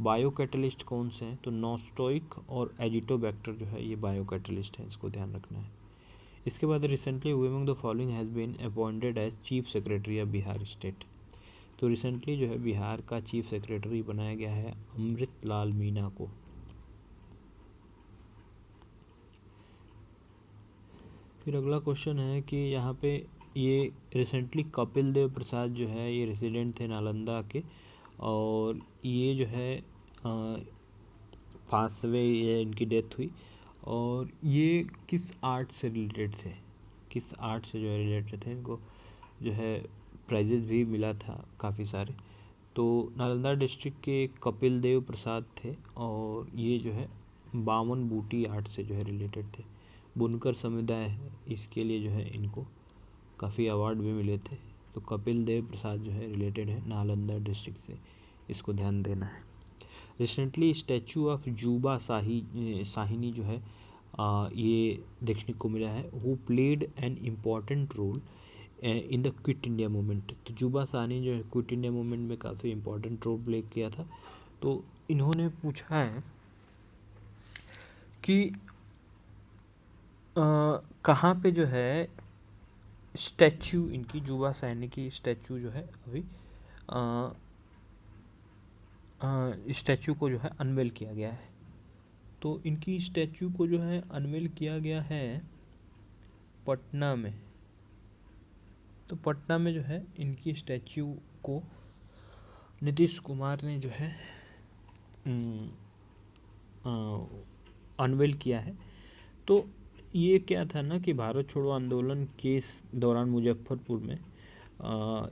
बायो कैटलिस्ट कौन से हैं, तो नॉस्टोइक और एजिटोबैक्टर जो है ये बायो कैटलिस्ट है, इसको ध्यान रखना है। इसके बाद recently who among the following has been appointed as chief secretary of Bihar state. तो रिसेंटली जो है बिहार का चीफ सेक्रेटरी बनाया गया है अमृत लाल मीणा को। फिर अगला क्वेश्चन है कि यहाँ पे ये रिसेंटली कपिल देव प्रसाद जो है ये रेसिडेंट थे नालंदा के, और ये जो है पास अवे, ये इनकी डेथ हुई। और ये किस आर्ट से रिलेटेड थे, किस आर्ट से जो है रिलेटेड थे, इनको जो है प्राइजेस भी मिला था काफ़ी सारे। तो नालंदा डिस्ट्रिक्ट के कपिल देव प्रसाद थे, और ये जो है बावन बूटी आर्ट से जो है रिलेटेड थे। बुनकर समुदाय है, इसके लिए जो है इनको काफ़ी अवार्ड भी मिले थे। तो कपिल देव प्रसाद जो है रिलेटेड है नालंदा डिस्ट्रिक्ट से, इसको ध्यान देना है। रिसेंटली स्टैचू ऑफ जुबा साहिनी जो है ये देखने को मिला है, who played an important role in the quit India movement. तो जुबा साहनी जो है क्विट इंडिया मूवमेंट में काफ़ी इम्पोर्टेंट रोल प्ले किया था। तो इन्होंने पूछा है कि कहाँ पे जो है स्टैचू इनकी, जुबा साहनी की स्टैचू जो है अभी स्टैचू को जो है अनवेल किया गया है। तो इनकी स्टैचू को जो है अनवेल किया गया है पटना में। तो पटना में जो है इनकी स्टैचू को नीतीश कुमार ने जो है अनवेल किया है। तो ये क्या था ना कि भारत छोड़ो आंदोलन के दौरान मुजफ्फरपुर में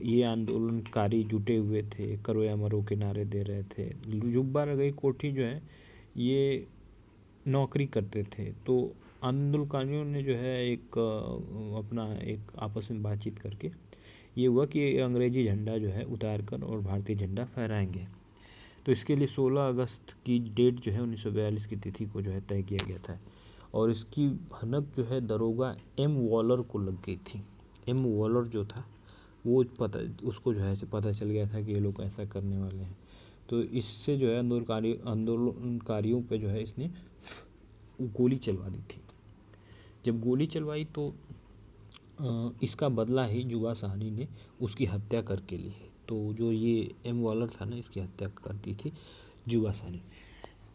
ये आंदोलनकारी जुटे हुए थे, करो या मरो के नारे दे रहे थे। जुब्बा रगई कोठी जो है ये नौकरी करते थे। तो आंदोलनकारियों ने जो है एक अपना एक आपस में बातचीत करके ये हुआ कि अंग्रेजी झंडा जो है उतार कर और भारतीय झंडा फहराएंगे। तो इसके लिए 16 अगस्त की डेट जो है 1942 की तिथि को जो है तय किया गया था, और इसकी भनक जो है दरोगा एम वॉलर को लग गई थी। एम वॉलर जो था वो उसको जो है पता चल गया था कि ये लोग ऐसा करने वाले हैं। तो इससे जो है आंदोलनकारियों पे जो है इसने गोली चलवा दी थी। जब गोली चलवाई तो इसका बदला ही जुबा साहनी ने उसकी हत्या करके ली है। तो जो ये एम वॉलर था ना, इसकी हत्या कर दी थी जुबा साहनी।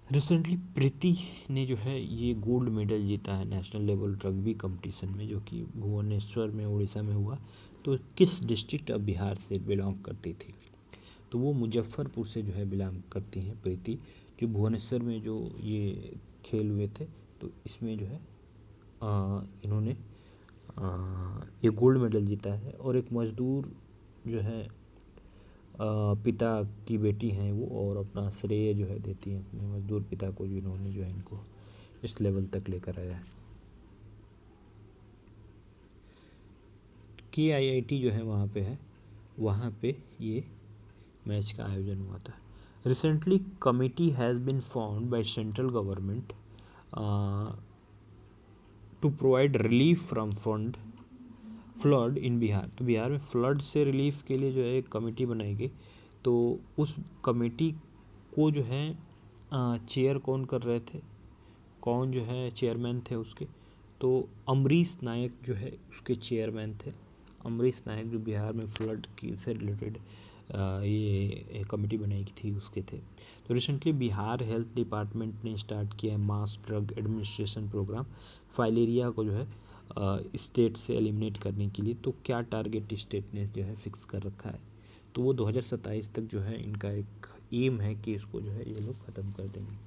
रिसेंटली प्रीति ने जो है ये गोल्ड मेडल जीता है नेशनल लेवल रग्बी कंपटीशन में, जो कि भुवनेश्वर में उड़ीसा में हुआ। तो किस डिस्ट्रिक्ट ऑफ बिहार से बिलोंग करती थी, तो वो मुजफ्फरपुर से जो है बिलोंग करती हैं प्रीति, जो भुवनेश्वर में जो ये खेल हुए थे। तो इसमें जो है इन्होंने ये गोल्ड मेडल जीता है। और एक मजदूर जो है पिता की बेटी हैं वो, और अपना श्रेय जो है देती हैं अपने मजदूर पिता को, जिन्होंने जो है इनको इस लेवल तक लेकर आया है। KIIT जो है वहाँ पे है, वहाँ पे ये मैच का आयोजन हुआ था। Recently committee has been formed by central government to provide relief from fund flood in Bihar. तो बिहार में फ्लड से रिलीफ के लिए जो है एक कमेटी बनाई गई। तो उस कमेटी को जो है चेयर कौन कर रहे थे, कौन जो है चेयरमैन थे उसके, तो अमरीश नायक जो है उसके चेयरमैन थे। अमरीश नायक जो बिहार में फ्लड की से रिलेटेड ये कमेटी बनाई थी उसके थे। तो रिसेंटली बिहार हेल्थ डिपार्टमेंट ने स्टार्ट किया है mass drug administration programme filaria को जो है स्टेट से एलिमिनेट करने के लिए। तो क्या टारगेट स्टेट ने जो है फिक्स कर रखा है, तो वो 2027 तक जो है इनका एक एम है कि इसको जो है ये लोग ख़त्म कर देंगे।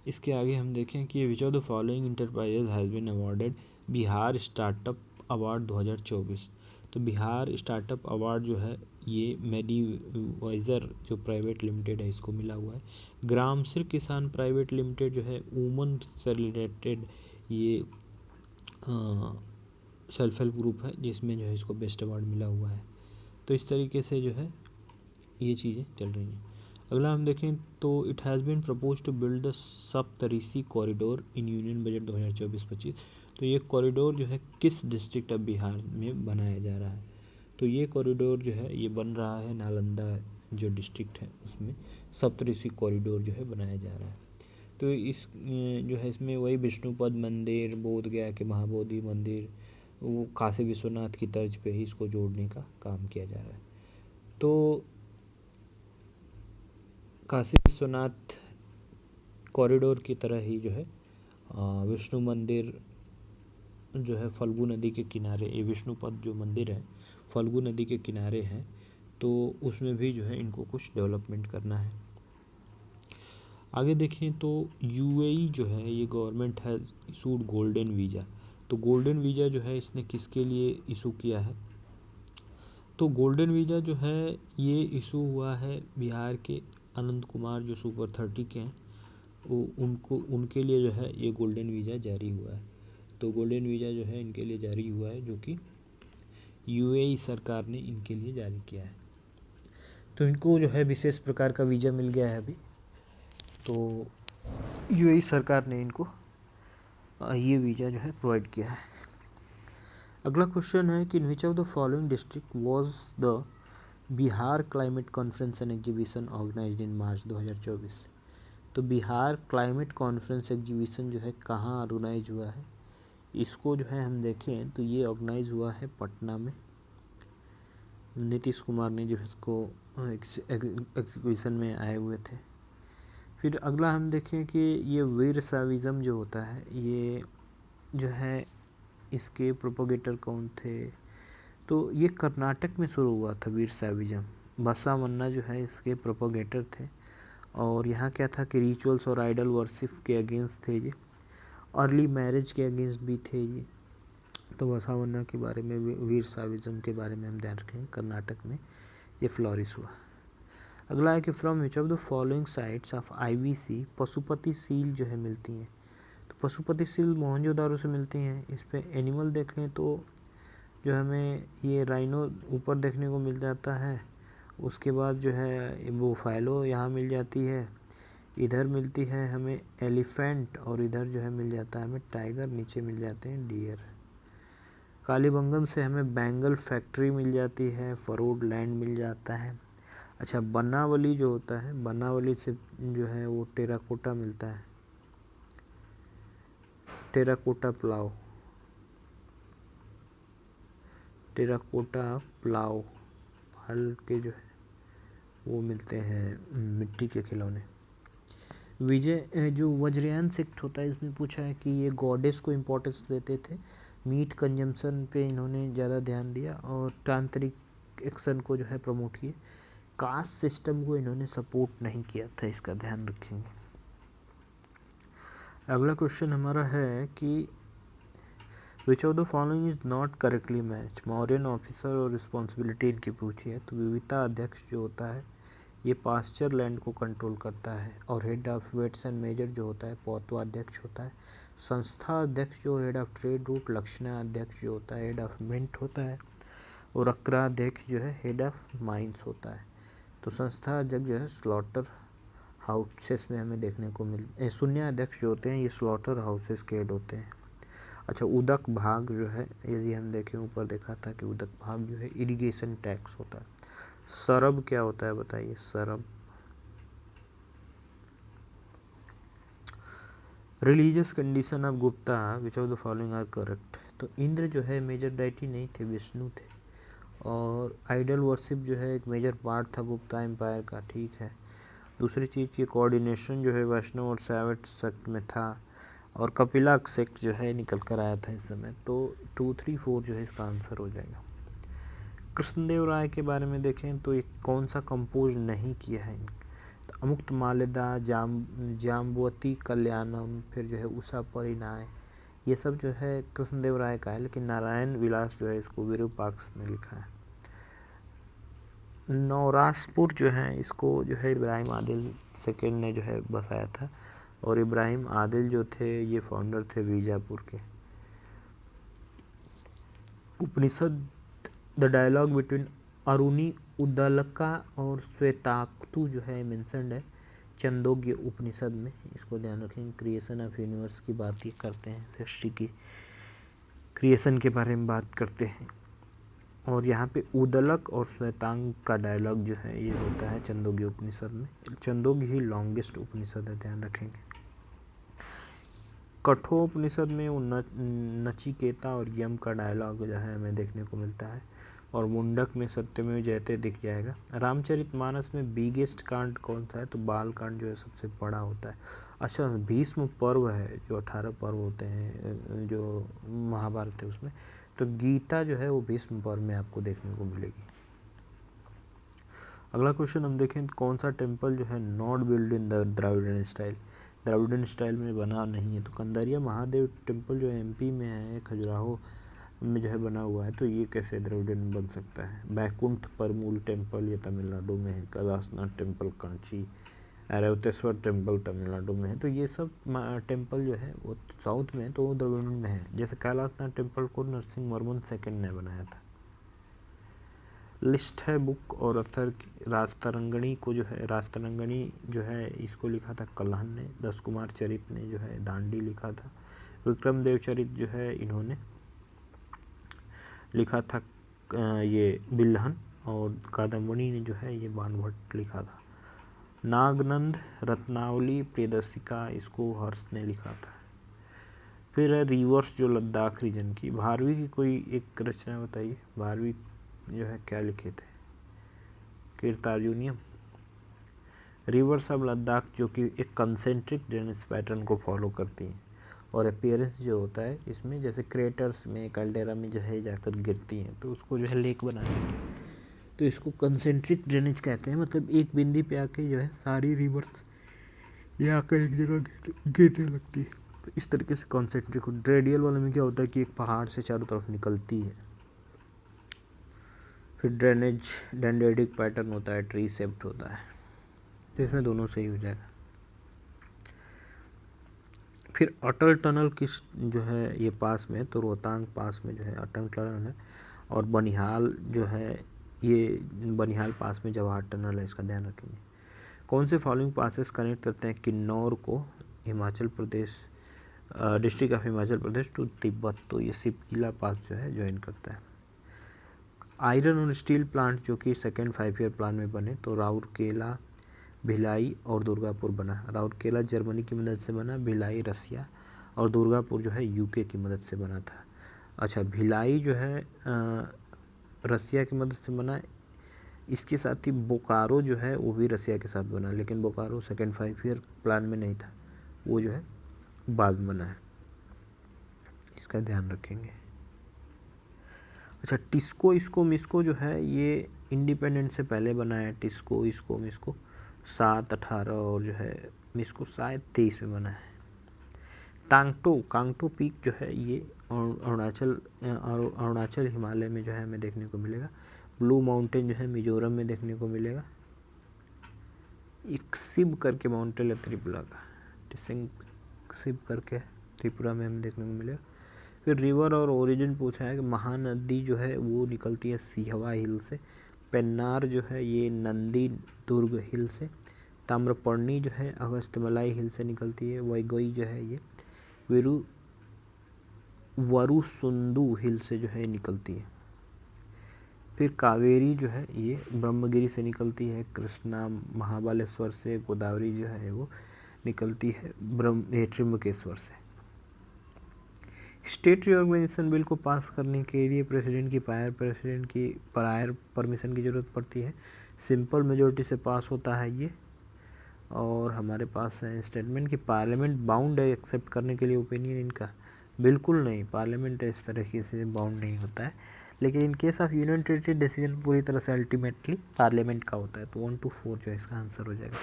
इसके आगे हम देखें कि which of the following enterprises has been awarded Bihar startup award 2024। तो बिहार स्टार्टअप अवार्ड जो है ये मेडिवाइज़र जो प्राइवेट लिमिटेड है इसको मिला हुआ है। ग्राम सिर किसान प्राइवेट लिमिटेड जो है वुमन से रिलेटेड ये सेल्फ हेल्प ग्रुप है जिसमें जो है इसको बेस्ट अवार्ड मिला हुआ है। तो इस तरीके से जो है ये चीज़ें चल रही हैं। अगला हम देखें तो it has been propose to build the Saptarishi corridor in union budget 2024-25। तो ये कॉरिडोर जो है किस डिस्ट्रिक्ट ऑफ बिहार में बनाया जा रहा है, तो ये कॉरिडोर जो है ये बन रहा है नालंदा जो डिस्ट्रिक्ट है उसमें सप्तऋषि कॉरिडोर जो है बनाया जा रहा है। तो इस जो है इसमें वही विष्णुपद मंदिर, बोध गया के महाबोधि मंदिर, वो काशी विश्वनाथ की तर्ज पे ही इसको जोड़ने का काम किया जा रहा है। तो काशी विश्वनाथ कॉरिडोर की तरह ही जो है विष्णु मंदिर जो है फल्गु नदी के किनारे, ये विष्णुपद जो मंदिर है फल्गु नदी के किनारे है, तो उसमें भी जो है इनको कुछ डेवलपमेंट करना है। आगे देखें तो UAE जो है ये गवर्नमेंट है इशूड गोल्डन वीज़ा। तो गोल्डन वीज़ा जो है इसने किसके लिए इशू किया है, तो गोल्डन वीज़ा जो है ये इशू हुआ है बिहार के अनंत कुमार जो सुपर 30 के हैं, वो उनके लिए जो है ये गोल्डन वीज़ा जारी हुआ है। तो गोल्डन वीज़ा जो है इनके लिए जारी हुआ है जो कि UAE सरकार ने इनके लिए जारी किया है। तो इनको जो है विशेष प्रकार का वीज़ा मिल गया है अभी, तो UAE सरकार ने इनको ये वीज़ा जो है प्रोवाइड किया है। अगला क्वेश्चन है कि in which of the following district was the Bihar climate conference and exhibition organised in March 2024। तो बिहार क्लाइमेट कॉन्फ्रेंस एग्जीबिशन जो है कहाँ ऑर्गेनाइज हुआ है, इसको जो है हम देखें तो ये ऑर्गेनाइज हुआ है पटना में। नीतीश कुमार ने जो है इसको एग्जीबिशन में आए हुए थे। फिर अगला हम देखें कि ये वीर साविज्म जो होता है ये जो है इसके प्रोपोगेटर कौन थे, तो ये कर्नाटक में शुरू हुआ था वीर साविज्म। बसावन्ना जो है इसके प्रोपोगेटर थे और यहाँ क्या था कि रिचुअल्स और आइडल वर्शिप के अगेंस्ट थे ये, अर्ली मैरिज के अगेंस्ट भी थे ये। तो बसावन्ना के बारे में वीर साविज्म के बारे में हम ध्यान रखें, कर्नाटक में ये फ्लॉरिश हुआ। अगला है कि from which of the following sites of IBC Pashupati seal जो है मिलती हैं। तो पशुपति सील मोहनजोदारो से मिलती हैं। इस पर एनिमल देखें तो जो हमें ये राइनो ऊपर देखने को मिल जाता है, उसके बाद जो है वो फाइलो यहाँ मिल जाती है, इधर मिलती है हमें एलिफेंट और इधर जो है मिल जाता है हमें टाइगर, नीचे मिल जाते हैं डियर। कालीबंगन से हमें बैंगल फैक्ट्री मिल जाती है, फरोड लैंड मिल जाता है। अच्छा बनावली जो होता है, बनावली से जो है वो टेराकोटा मिलता है, टेराकोटा प्लाव हल के जो है वो मिलते हैं मिट्टी के खिलौने। विजय जो वज्रयान सेक्ट होता है इसमें पूछा है कि ये गॉडेस को इम्पोर्टेंस देते थे, मीट कंजम्पशन पे इन्होंने ज़्यादा ध्यान दिया और तांत्रिक एक्शन को जो है प्रमोट किए, कास्ट सिस्टम को इन्होंने सपोर्ट नहीं किया था, इसका ध्यान रखेंगे। अगला क्वेश्चन हमारा है कि which of the following is not correctly match. Mauryan officer और रिस्पॉन्सिबिलिटी इनकी पूछी है। तो विविता अध्यक्ष जो होता है ये पास्चर लैंड को कंट्रोल करता है और head of weights and measure जो होता है पौतवा अध्यक्ष होता है संस्था अध्यक्ष जो हेड ऑफ ट्रेड रूट, लक्षणा अध्यक्ष जो होता है हेड ऑफ मिंट होता है, और अक्राध्यक्ष जो है हेड ऑफ माइंस होता है। तो संस्था अध्यक्ष जो है स्लॉटर हाउसेस में हमें देखने को शून्य अध्यक्ष जो होते हैं ये स्लॉटर हाउसेस के हेड होते हैं। अच्छा, उदक भाग जो है, यदि हम देखें ऊपर देखा था कि उदक भाग जो है इरिगेशन टैक्स होता है। सरब क्या होता है बताइए, सरब religious condition of Gupta which of the following are correct. तो इंद्र जो है मेजर डाइटी नहीं थे, विष्णु थे, और आइडल वर्शिप जो है एक मेजर पार्ट था गुप्ता एम्पायर का, ठीक है। दूसरी चीज़ की कोऑर्डिनेशन जो है वैष्णव और सैवट सेक्ट में था, और कपिला सेक्ट जो है निकल कर आया था इस समय। तो 2, 3, 4 जो है इसका आंसर हो जाएगा। कृष्णदेव राय के बारे में देखें तो ये कौन सा कंपोज नहीं किया है, तो अमुक्त मालेदा, जाम्बवती कल्याणम, फिर जो है उषा परिणाय, ये सब जो है कृष्णदेव राय का है, लेकिन नारायण विलास जो है इसको विरूपाक्ष ने लिखा है। नौरासपुर जो है इसको जो है इब्राहिम आदिल सेकेंड ने जो है बसाया था, और इब्राहिम आदिल जो थे ये फाउंडर थे बीजापुर के। उपनिषद द डायलॉग बिटवीन अरुणी उद्दालका और श्वेताक्तु जो है मेंशन्ड है छंदोग्य उपनिषद में, इसको ध्यान रखेंगे। क्रिएशन ऑफ यूनिवर्स की बात ये करते हैं, सृष्टि की क्रिएशन के बारे में बात करते हैं, और यहाँ पे उदलक और श्वेतांग का डायलॉग जो है ये होता है छंदोग्य उपनिषद में। छंदोग्य ही लॉन्गेस्ट उपनिषद है, ध्यान रखेंगे। कठोपनिषद में वो नचिकेता और यम का डायलॉग जो है हमें देखने को मिलता है, और मुंडक में सत्यमेव जयते दिख जाएगा। रामचरितमानस में बिगेस्ट कांड कौन सा है, तो बाल कांड जो है सबसे बड़ा होता है। अच्छा, भीष्म पर्व है जो 18 पर्व होते हैं जो महाभारत है उसमें, तो गीता जो है वो भीष्म पर्व में आपको देखने को मिलेगी। अगला क्वेश्चन हम देखें, कौन सा टेम्पल जो है not build in the Dravidian style, Dravidian style में बना नहीं है। तो कंदारिया महादेव टेम्पल जो एमपी में है, खजुराहो में जो है बना हुआ है, तो ये कैसे द्रविडियन बन सकता है। बैकुंठ परमूल टेम्पल ये तमिलनाडु में है, कैलाशनाथ टेम्पल कांची, ऐरावतेश्वर टेम्पल तमिलनाडु में है। तो ये सब टेम्पल जो है वो साउथ में है, तो वो द्रविडियन में है। जैसे कैलाशनाथ टेम्पल को नरसिंह वर्मन सेकंड ने बनाया था। लिस्ट है बुक और अथर की। राजतरंगणी को जो है, राजतरंगणी जो है इसको लिखा था कल्हन ने। दस कुमार चरित ने जो है दांडी लिखा था। विक्रम देव चरित जो है इन्होंने लिखा था ये बिल्हन, और कादम्बनी ने जो है ये बाणभट्ट लिखा था। नागनंद रत्नावली प्रियदर्शिका इसको हर्ष ने लिखा था। फिर है रिवर्स जो लद्दाख रीजन की। भारवी की कोई एक रचना बताइए, भारवी जो है क्या लिखे थे, कीर्तार्जुनियम। रिवर्स ऑफ लद्दाख जो कि एक कंसेंट्रिक ड्रेनेज पैटर्न को फॉलो करती हैं, और अपीयरेंस जो होता है इसमें जैसे क्रेटर्स में कैल्डेरा में जो है जाकर गिरती हैं, तो उसको जो है लेक बनाती हैं, तो इसको कंसेंट्रिक ड्रेनेज कहते हैं। मतलब एक बिंदी पे आके जो है सारी रिवर्स ये आकर एक जगह गिरने लगती है, तो इस तरीके से कंसेंट्रिक। रेडियल वाले में क्या होता है कि एक पहाड़ से चारों तरफ निकलती है। फिर ड्रेनेज डेंड्रेटिक पैटर्न होता है, ट्री शेप्ड होता है, तो इसमें दोनों सही हो जाएगा। फिर अटल टनल किस जो है ये पास में, तो रोहतांग पास में जो है अटल टनल है, और बनिहाल जो है ये बनिहाल पास में जवाहर टनल है, इसका ध्यान रखेंगे। कौन से फॉलोइंग पासेस कनेक्ट करते हैं किन्नौर को Himachal Pradesh, district of Himachal Pradesh to Tibet, तो ये सिपकिला पास जो है ज्वाइन करता है। आयरन और स्टील प्लांट जो कि सेकेंड 5 ईयर प्लान में बने, तो राउरकेला, भिलाई और दुर्गापुर बना। राउरकेला जर्मनी की मदद से बना, भिलाई रसिया, और दुर्गापुर जो है यूके की मदद से बना था। अच्छा, भिलाई जो है रसिया की मदद से बना, इसके साथ ही बोकारो जो है वो भी रसिया के साथ बना, लेकिन बोकारो सेकेंड 5 ईयर प्लान में नहीं था, वो जो है बाद में बना है, इसका ध्यान रखेंगे। अच्छा, टिस्को इसको मिस्को जो है ये इंडिपेंडेंट से पहले बना है। टिस्को इसको मिस्को 7, 18 और जो है मिस्को शायद 23 में बना है। कांगटो पीक जो है ये अरुणाचल हिमालय में जो है हमें देखने को मिलेगा। ब्लू माउंटेन जो है मिजोरम में देखने को मिलेगा। एक सिब करके माउंटेन है त्रिपुरा का, टिसिंग सिब करके, त्रिपुरा में हमें देखने को मिलेगा। फिर रिवर और ओरिजिन पूछा है कि महानदी जो है वो निकलती है सिहवा हिल से, पेन्नार जो है ये नंदी दुर्ग हिल से, ताम्रपर्णी जो है अगस्त्यमलाई हिल से निकलती है, वैगई जो है ये वरुसुंदु हिल से जो है निकलती है। फिर कावेरी जो है ये ब्रह्मगिरी से निकलती है, कृष्णा महाबालेश्वर से, गोदावरी जो है वो निकलती है त्रिम्बकेश्वर से। स्टेट रिऑर्गेनाइजेशन बिल को पास करने के लिए प्रेसिडेंट की प्रायर परमिशन की ज़रूरत पड़ती है। सिंपल मेजॉरिटी से पास होता है ये। और हमारे पास है स्टेटमेंट कि पार्लियामेंट बाउंड है एक्सेप्ट करने के लिए ओपिनियन इनका, बिल्कुल नहीं, पार्लियामेंट इस तरीके से बाउंड नहीं होता है। लेकिन in case of union territory decision पूरी तरह से अल्टीमेटली पार्लियामेंट का होता है। तो 1 to 4 जो है इसका आंसर हो जाएगा।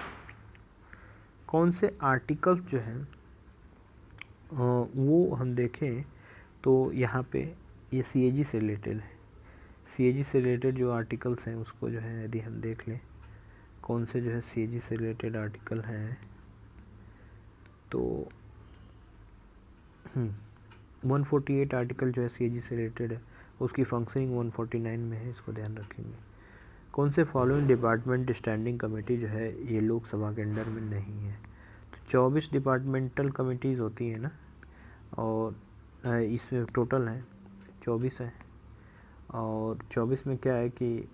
कौन से आर्टिकल्स जो हैं वो हम देखें तो यहाँ पे ये CAG से रिलेटेड है। CAG से रिलेटेड जो आर्टिकल्स हैं उसको जो है यदि हम देख लें कौन से जो है CAG से रिलेटेड आर्टिकल हैं, तो 148 आर्टिकल जो है CAG से रिलेटेड है, उसकी फंक्शनिंग 149 में है, इसको ध्यान रखेंगे। कौन से फॉलोइंग डिपार्टमेंट स्टैंडिंग कमेटी जो है ये लोकसभा के अंडर में नहीं है। तो 24 डिपार्टमेंटल कमेटीज़ होती हैं ना, और इसमें टोटल है 24 है। और 24 में क्या है कि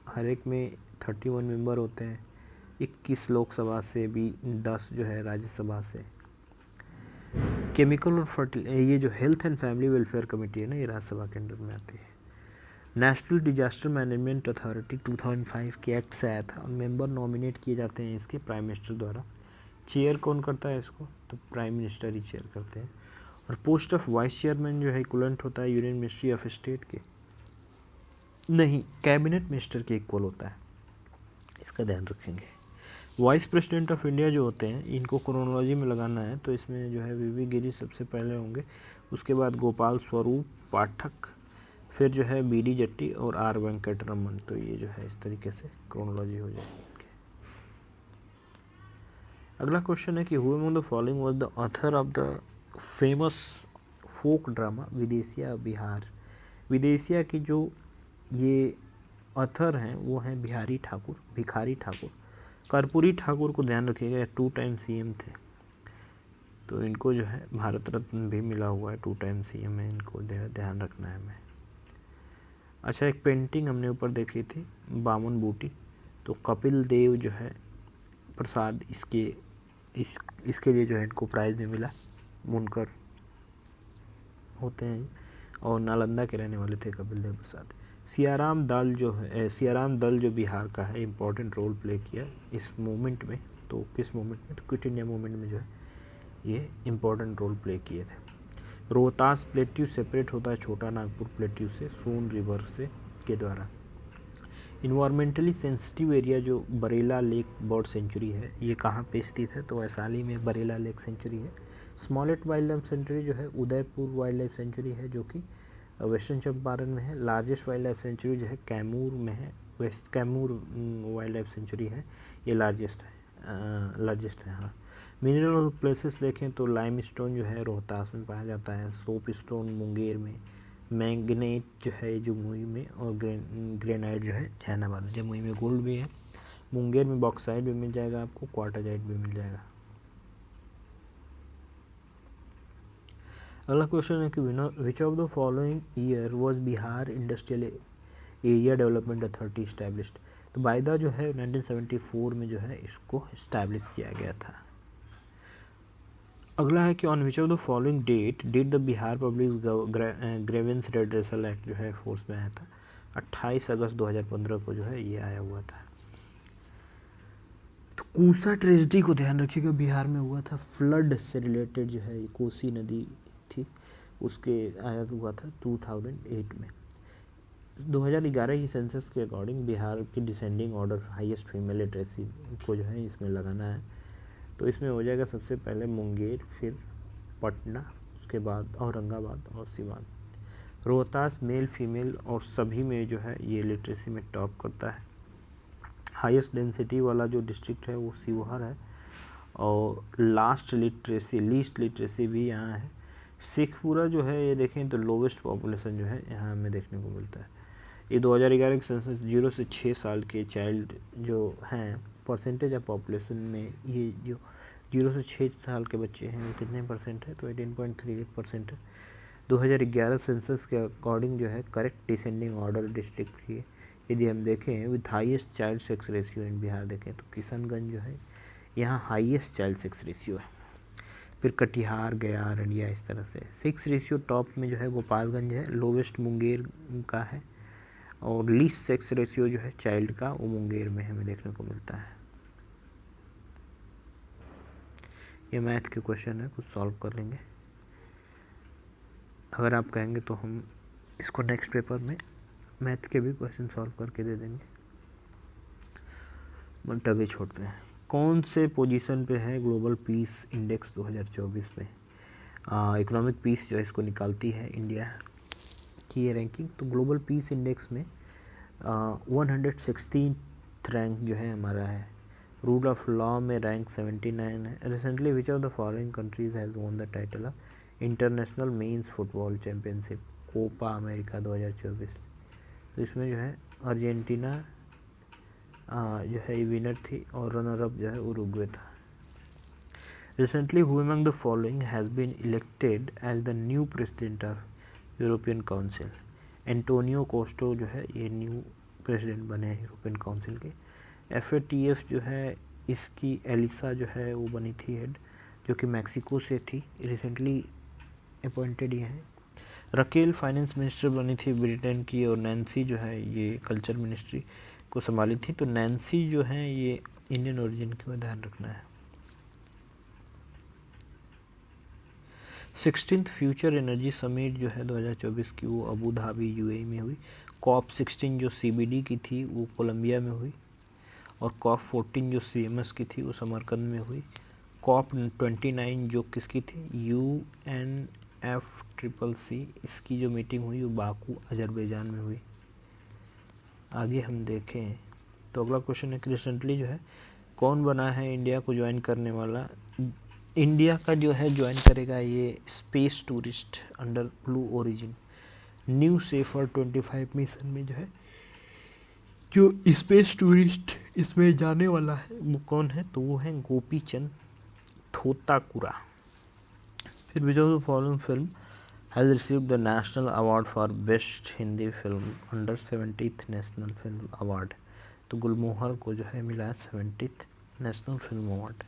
हर एक में 31 मेंबर होते हैं, 21 लोकसभा से भी 10 जो है राज्यसभा से। केमिकल और ये जो health and family welfare committee है ना, ये राज्यसभा के अंडर में आती है। नेशनल डिजास्टर मैनेजमेंट अथॉरिटी 2005 के एक्ट से आया था। मेंबर नॉमिनेट किए जाते हैं इसके प्राइम मिनिस्टर द्वारा। चेयर कौन करता है इसको, तो प्राइम मिनिस्टर ही चेयर करते हैं। और पोस्ट ऑफ वाइस चेयरमैन जो है इक्वलेंट होता है यूनियन मिनिस्ट्री ऑफ स्टेट के, नहीं, कैबिनेट मिनिस्टर के इक्वल होता है, इसका ध्यान रखेंगे। वाइस प्रेसिडेंट ऑफ इंडिया जो होते हैं इनको क्रोनोलॉजी में लगाना है, तो इसमें जो है वीवी गिरी सबसे पहले होंगे, उसके बाद गोपाल स्वरूप पाठक, फिर जो है BD जट्टी और R वेंकटरमन। तो ये जो है इस तरीके से क्रोनोलॉजी हो जाएगी। अगला क्वेश्चन है कि who among the following was the author of the famous folk drama Bidesiya Bihar. विदेशिया की जो ये ऑथर हैं वो हैं भिखारी ठाकुर। कर्पूरी ठाकुर को ध्यान रखिएगा, 2 टाइम CM थे, तो इनको जो है भारत रत्न भी मिला हुआ है, 2 टाइम CM है, इनको ध्यान रखना है हमें। अच्छा, एक पेंटिंग हमने ऊपर देखी थी बामन बूटी, तो कपिल देव जो है प्रसाद इसके लिए जो है इनको प्राइज़ भी मिला, बुनकर होते हैं और नालंदा के रहने वाले थे कपिल देव प्रसाद। सियाराम दल जो बिहार का है इम्पोर्टेंट रोल प्ले किया इस मूवमेंट में। तो किस मूवमेंट में, तो क्विट इंडिया मूवमेंट में जो है ये इम्पोर्टेंट रोल प्ले किए थे। रोहतास प्लेट्यू सेपरेट होता है छोटा नागपुर प्लेट्यू से सोन रिवर से के द्वारा। इन्वायरमेंटली सेंसिटिव एरिया जो बरेला लेक बर्ड सेंचुरी है ये कहाँ पे स्थित है, तो वैशाली में बरेला लेक सेंचुरी है। स्मॉलेस्ट वाइल्ड लाइफ सेंचुरी जो है उदयपुर वाइल्ड लाइफ सेंचुरी है जो कि वेस्टर्न चंपारण में है। लार्जेस्ट वाइल्ड लाइफ सेंचुरी जो है कैमूर में है, west Kaimur wild life sanctuary है, ये लार्जेस्ट है हाँ। मिनरल प्लेसेस देखें तो लाइम स्टोन जो है रोहतास में पाया जाता है, सोप स्टोन मुंगेर में, मैंगनेट जो है जमुई में, और ग्रेनाइट जो है जहानाबाद। जमुई में गोल्ड भी है, मुंगेर में बॉक्साइट भी मिल जाएगा आपको, क्वार्टाजाइट भी मिल जाएगा। अगला क्वेश्चन है कि which of the following year was Bihar industrial area development authority established. तो बायदा जो है 1974 में जो है इसको इस्टेब्लिश किया गया था। अगला है कि on which of the following date did the Bihar public grievance redressal act जो है फोर्स में आया था। 28 अगस्त 2015 को जो है ये आया हुआ था। तो कोसा ट्रेजिडी को ध्यान रखिएगा, बिहार में हुआ था, फ्लड से रिलेटेड जो है कोसी नदी थी उसके आया हुआ था 2008 में। 2011 की सेंसस के अकॉर्डिंग बिहार की descending order highest female literacy को जो है इसमें लगाना है। तो इसमें हो जाएगा सबसे पहले मुंगेर, फिर पटना, उसके बाद औरंगाबाद और सिवान। रोहतास मेल फीमेल और सभी में जो है ये लिटरेसी में टॉप करता है। हाईएस्ट डेंसिटी वाला जो डिस्ट्रिक्ट है वो शिवहर है, और लीस्ट लिटरेसी भी यहाँ है। शेखपुरा जो है ये देखें तो लोवेस्ट पॉपुलेशन जो है यहाँ हमें देखने को मिलता है। ये 2011 के सेंसस 0 से 6 साल के चाइल्ड जो हैं परसेंटेज ऑफ पॉपुलेशन में, ये जो 0 से 6 साल के बच्चे हैं वो कितने परसेंट है, तो 18.38% है। 2011 सेंसस के अकॉर्डिंग जो है करेक्ट डिसेंडिंग ऑर्डर डिस्ट्रिक्ट की यदि हम देखें with highest child sex ratio in Bihar देखें तो किशनगंज जो है यहाँ हाईएस्ट चाइल्ड सेक्स रेशियो है। फिर कटिहार, गया, अररिया, इस तरह से सेक्स रेशियो टॉप में जो है गोपालगंज है, लोवेस्ट मुंगेर का है, और लीस्ट सेक्स रेशियो जो है चाइल्ड का वो मुंगेर में हमें देखने को मिलता है। ये मैथ के क्वेश्चन है, कुछ सॉल्व कर लेंगे। अगर आप कहेंगे तो हम इसको नेक्स्ट पेपर में मैथ के भी क्वेश्चन सॉल्व करके दे देंगे, बट अभी छोड़ते हैं। कौन से पोजीशन पे है ग्लोबल पीस इंडेक्स 2024 में? इकोनॉमिक पीस जो है इसको निकालती है इंडिया की ये रैंकिंग। तो ग्लोबल पीस इंडेक्स में 116th रैंक जो है हमारा है। रूल ऑफ लॉ में रैंक 79 है। Recently which of the following countries has won the title of international men's football championship Copa America 2024? तो इसमें जो है अर्जेंटीना जो है विनर थी और रनर अप जो है उरुग्वे था। Recently who among the following has been elected as the new president of European council? Antonio Costa जो है ये न्यू प्रेसिडेंट बने हैं यूरोपियन काउंसिल के। FATF जो है इसकी एलिसा जो है वो बनी थी हेड, जो कि मैक्सिको से थी, रिसेंटली अपॉइंटेड ये हैं। रकेल फाइनेंस मिनिस्टर बनी थी ब्रिटेन की, और नैन्सी जो है ये कल्चर मिनिस्ट्री को संभाली थी। तो नैन्सी जो है ये इंडियन ओरिजिन का ध्यान रखना है। 16th फ्यूचर एनर्जी समिट जो है 2024 की वो अबू धाबी UAE में हुई। COP16 जो CBD की थी वो कोलंबिया में हुई, और COP14 जो CMS की थी वो समरकंद में हुई। COP29 जो किसकी थी, UNFCCC, इसकी जो मीटिंग हुई वो बाकू अजरबैजान में हुई। आगे हम देखें तो अगला क्वेश्चन है कि रिसेंटली जो है कौन बना है इंडिया को ज्वाइन करने वाला? इंडिया का जो है ज्वाइन करेगा ये space tourist under blue origin new safer 25 mission में जो है जो स्पेस टूरिस्ट इसमें जाने वाला है वो कौन है, तो वो है गोपी चंद थोताकुरा। फिर विच of the following film has received the national award for best Hindi film under 70th national film award? तो गुलमोहर को जो है मिला 70th national film award.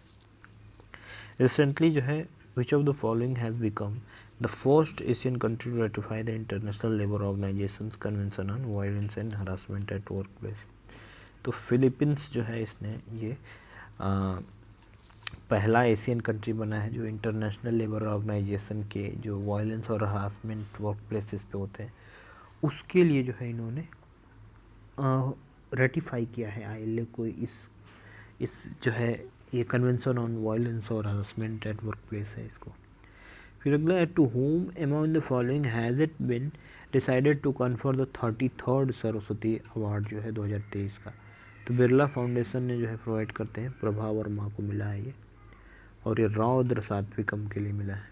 Recently जो है which of the following has become the first Asian country to ratify the international labour organisation convention on violence and harassment at work place? तो Philippines जो है इसने ये पहला एशियन कंट्री बना है जो इंटरनेशनल लेबर ऑर्गेनाइजेशन के जो वायलेंस और हरासमेंट वर्क प्लेसेस पे होते हैं उसके लिए जो है इन्होंने रेटिफाई किया है ILO को। इस जो है ये कन्वेंशन ऑन वायलेंस और हरासमेंट एट वर्क प्लेस है इसको। फिर अगला है to whom among the following has it been decided to confer the 33rd Saraswati award जो है 2023 का? तो बिरला फाउंडेशन ने जो है प्रोवाइड करते हैं, प्रभा वर्मा को मिला है ये, और ये रौद्र सात्विकम के लिए मिला है।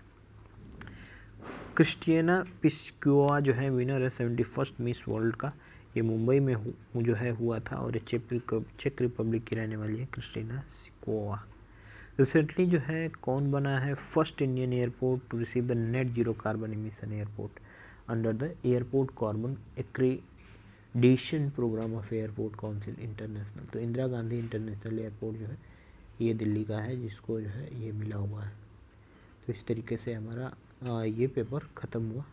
क्रिस्टियाना पिस्कुआ जो है विनर है 71st मिस वर्ल्ड का, ये मुंबई में जो है हुआ था, और ये चेक रिपब्लिक की रहने वाली है क्रिस्टिना सिकोवा। रिसेंटली जो है कौन बना है first Indian airport to receive the net zero carbon emission airport under the airport carbon accreditation programme of airport council international? तो इंदिरा गांधी इंटरनेशनल एयरपोर्ट जो है ये दिल्ली का है, जिसको जो है ये मिला हुआ है। तो इस तरीके से हमारा ये पेपर ख़त्म हुआ।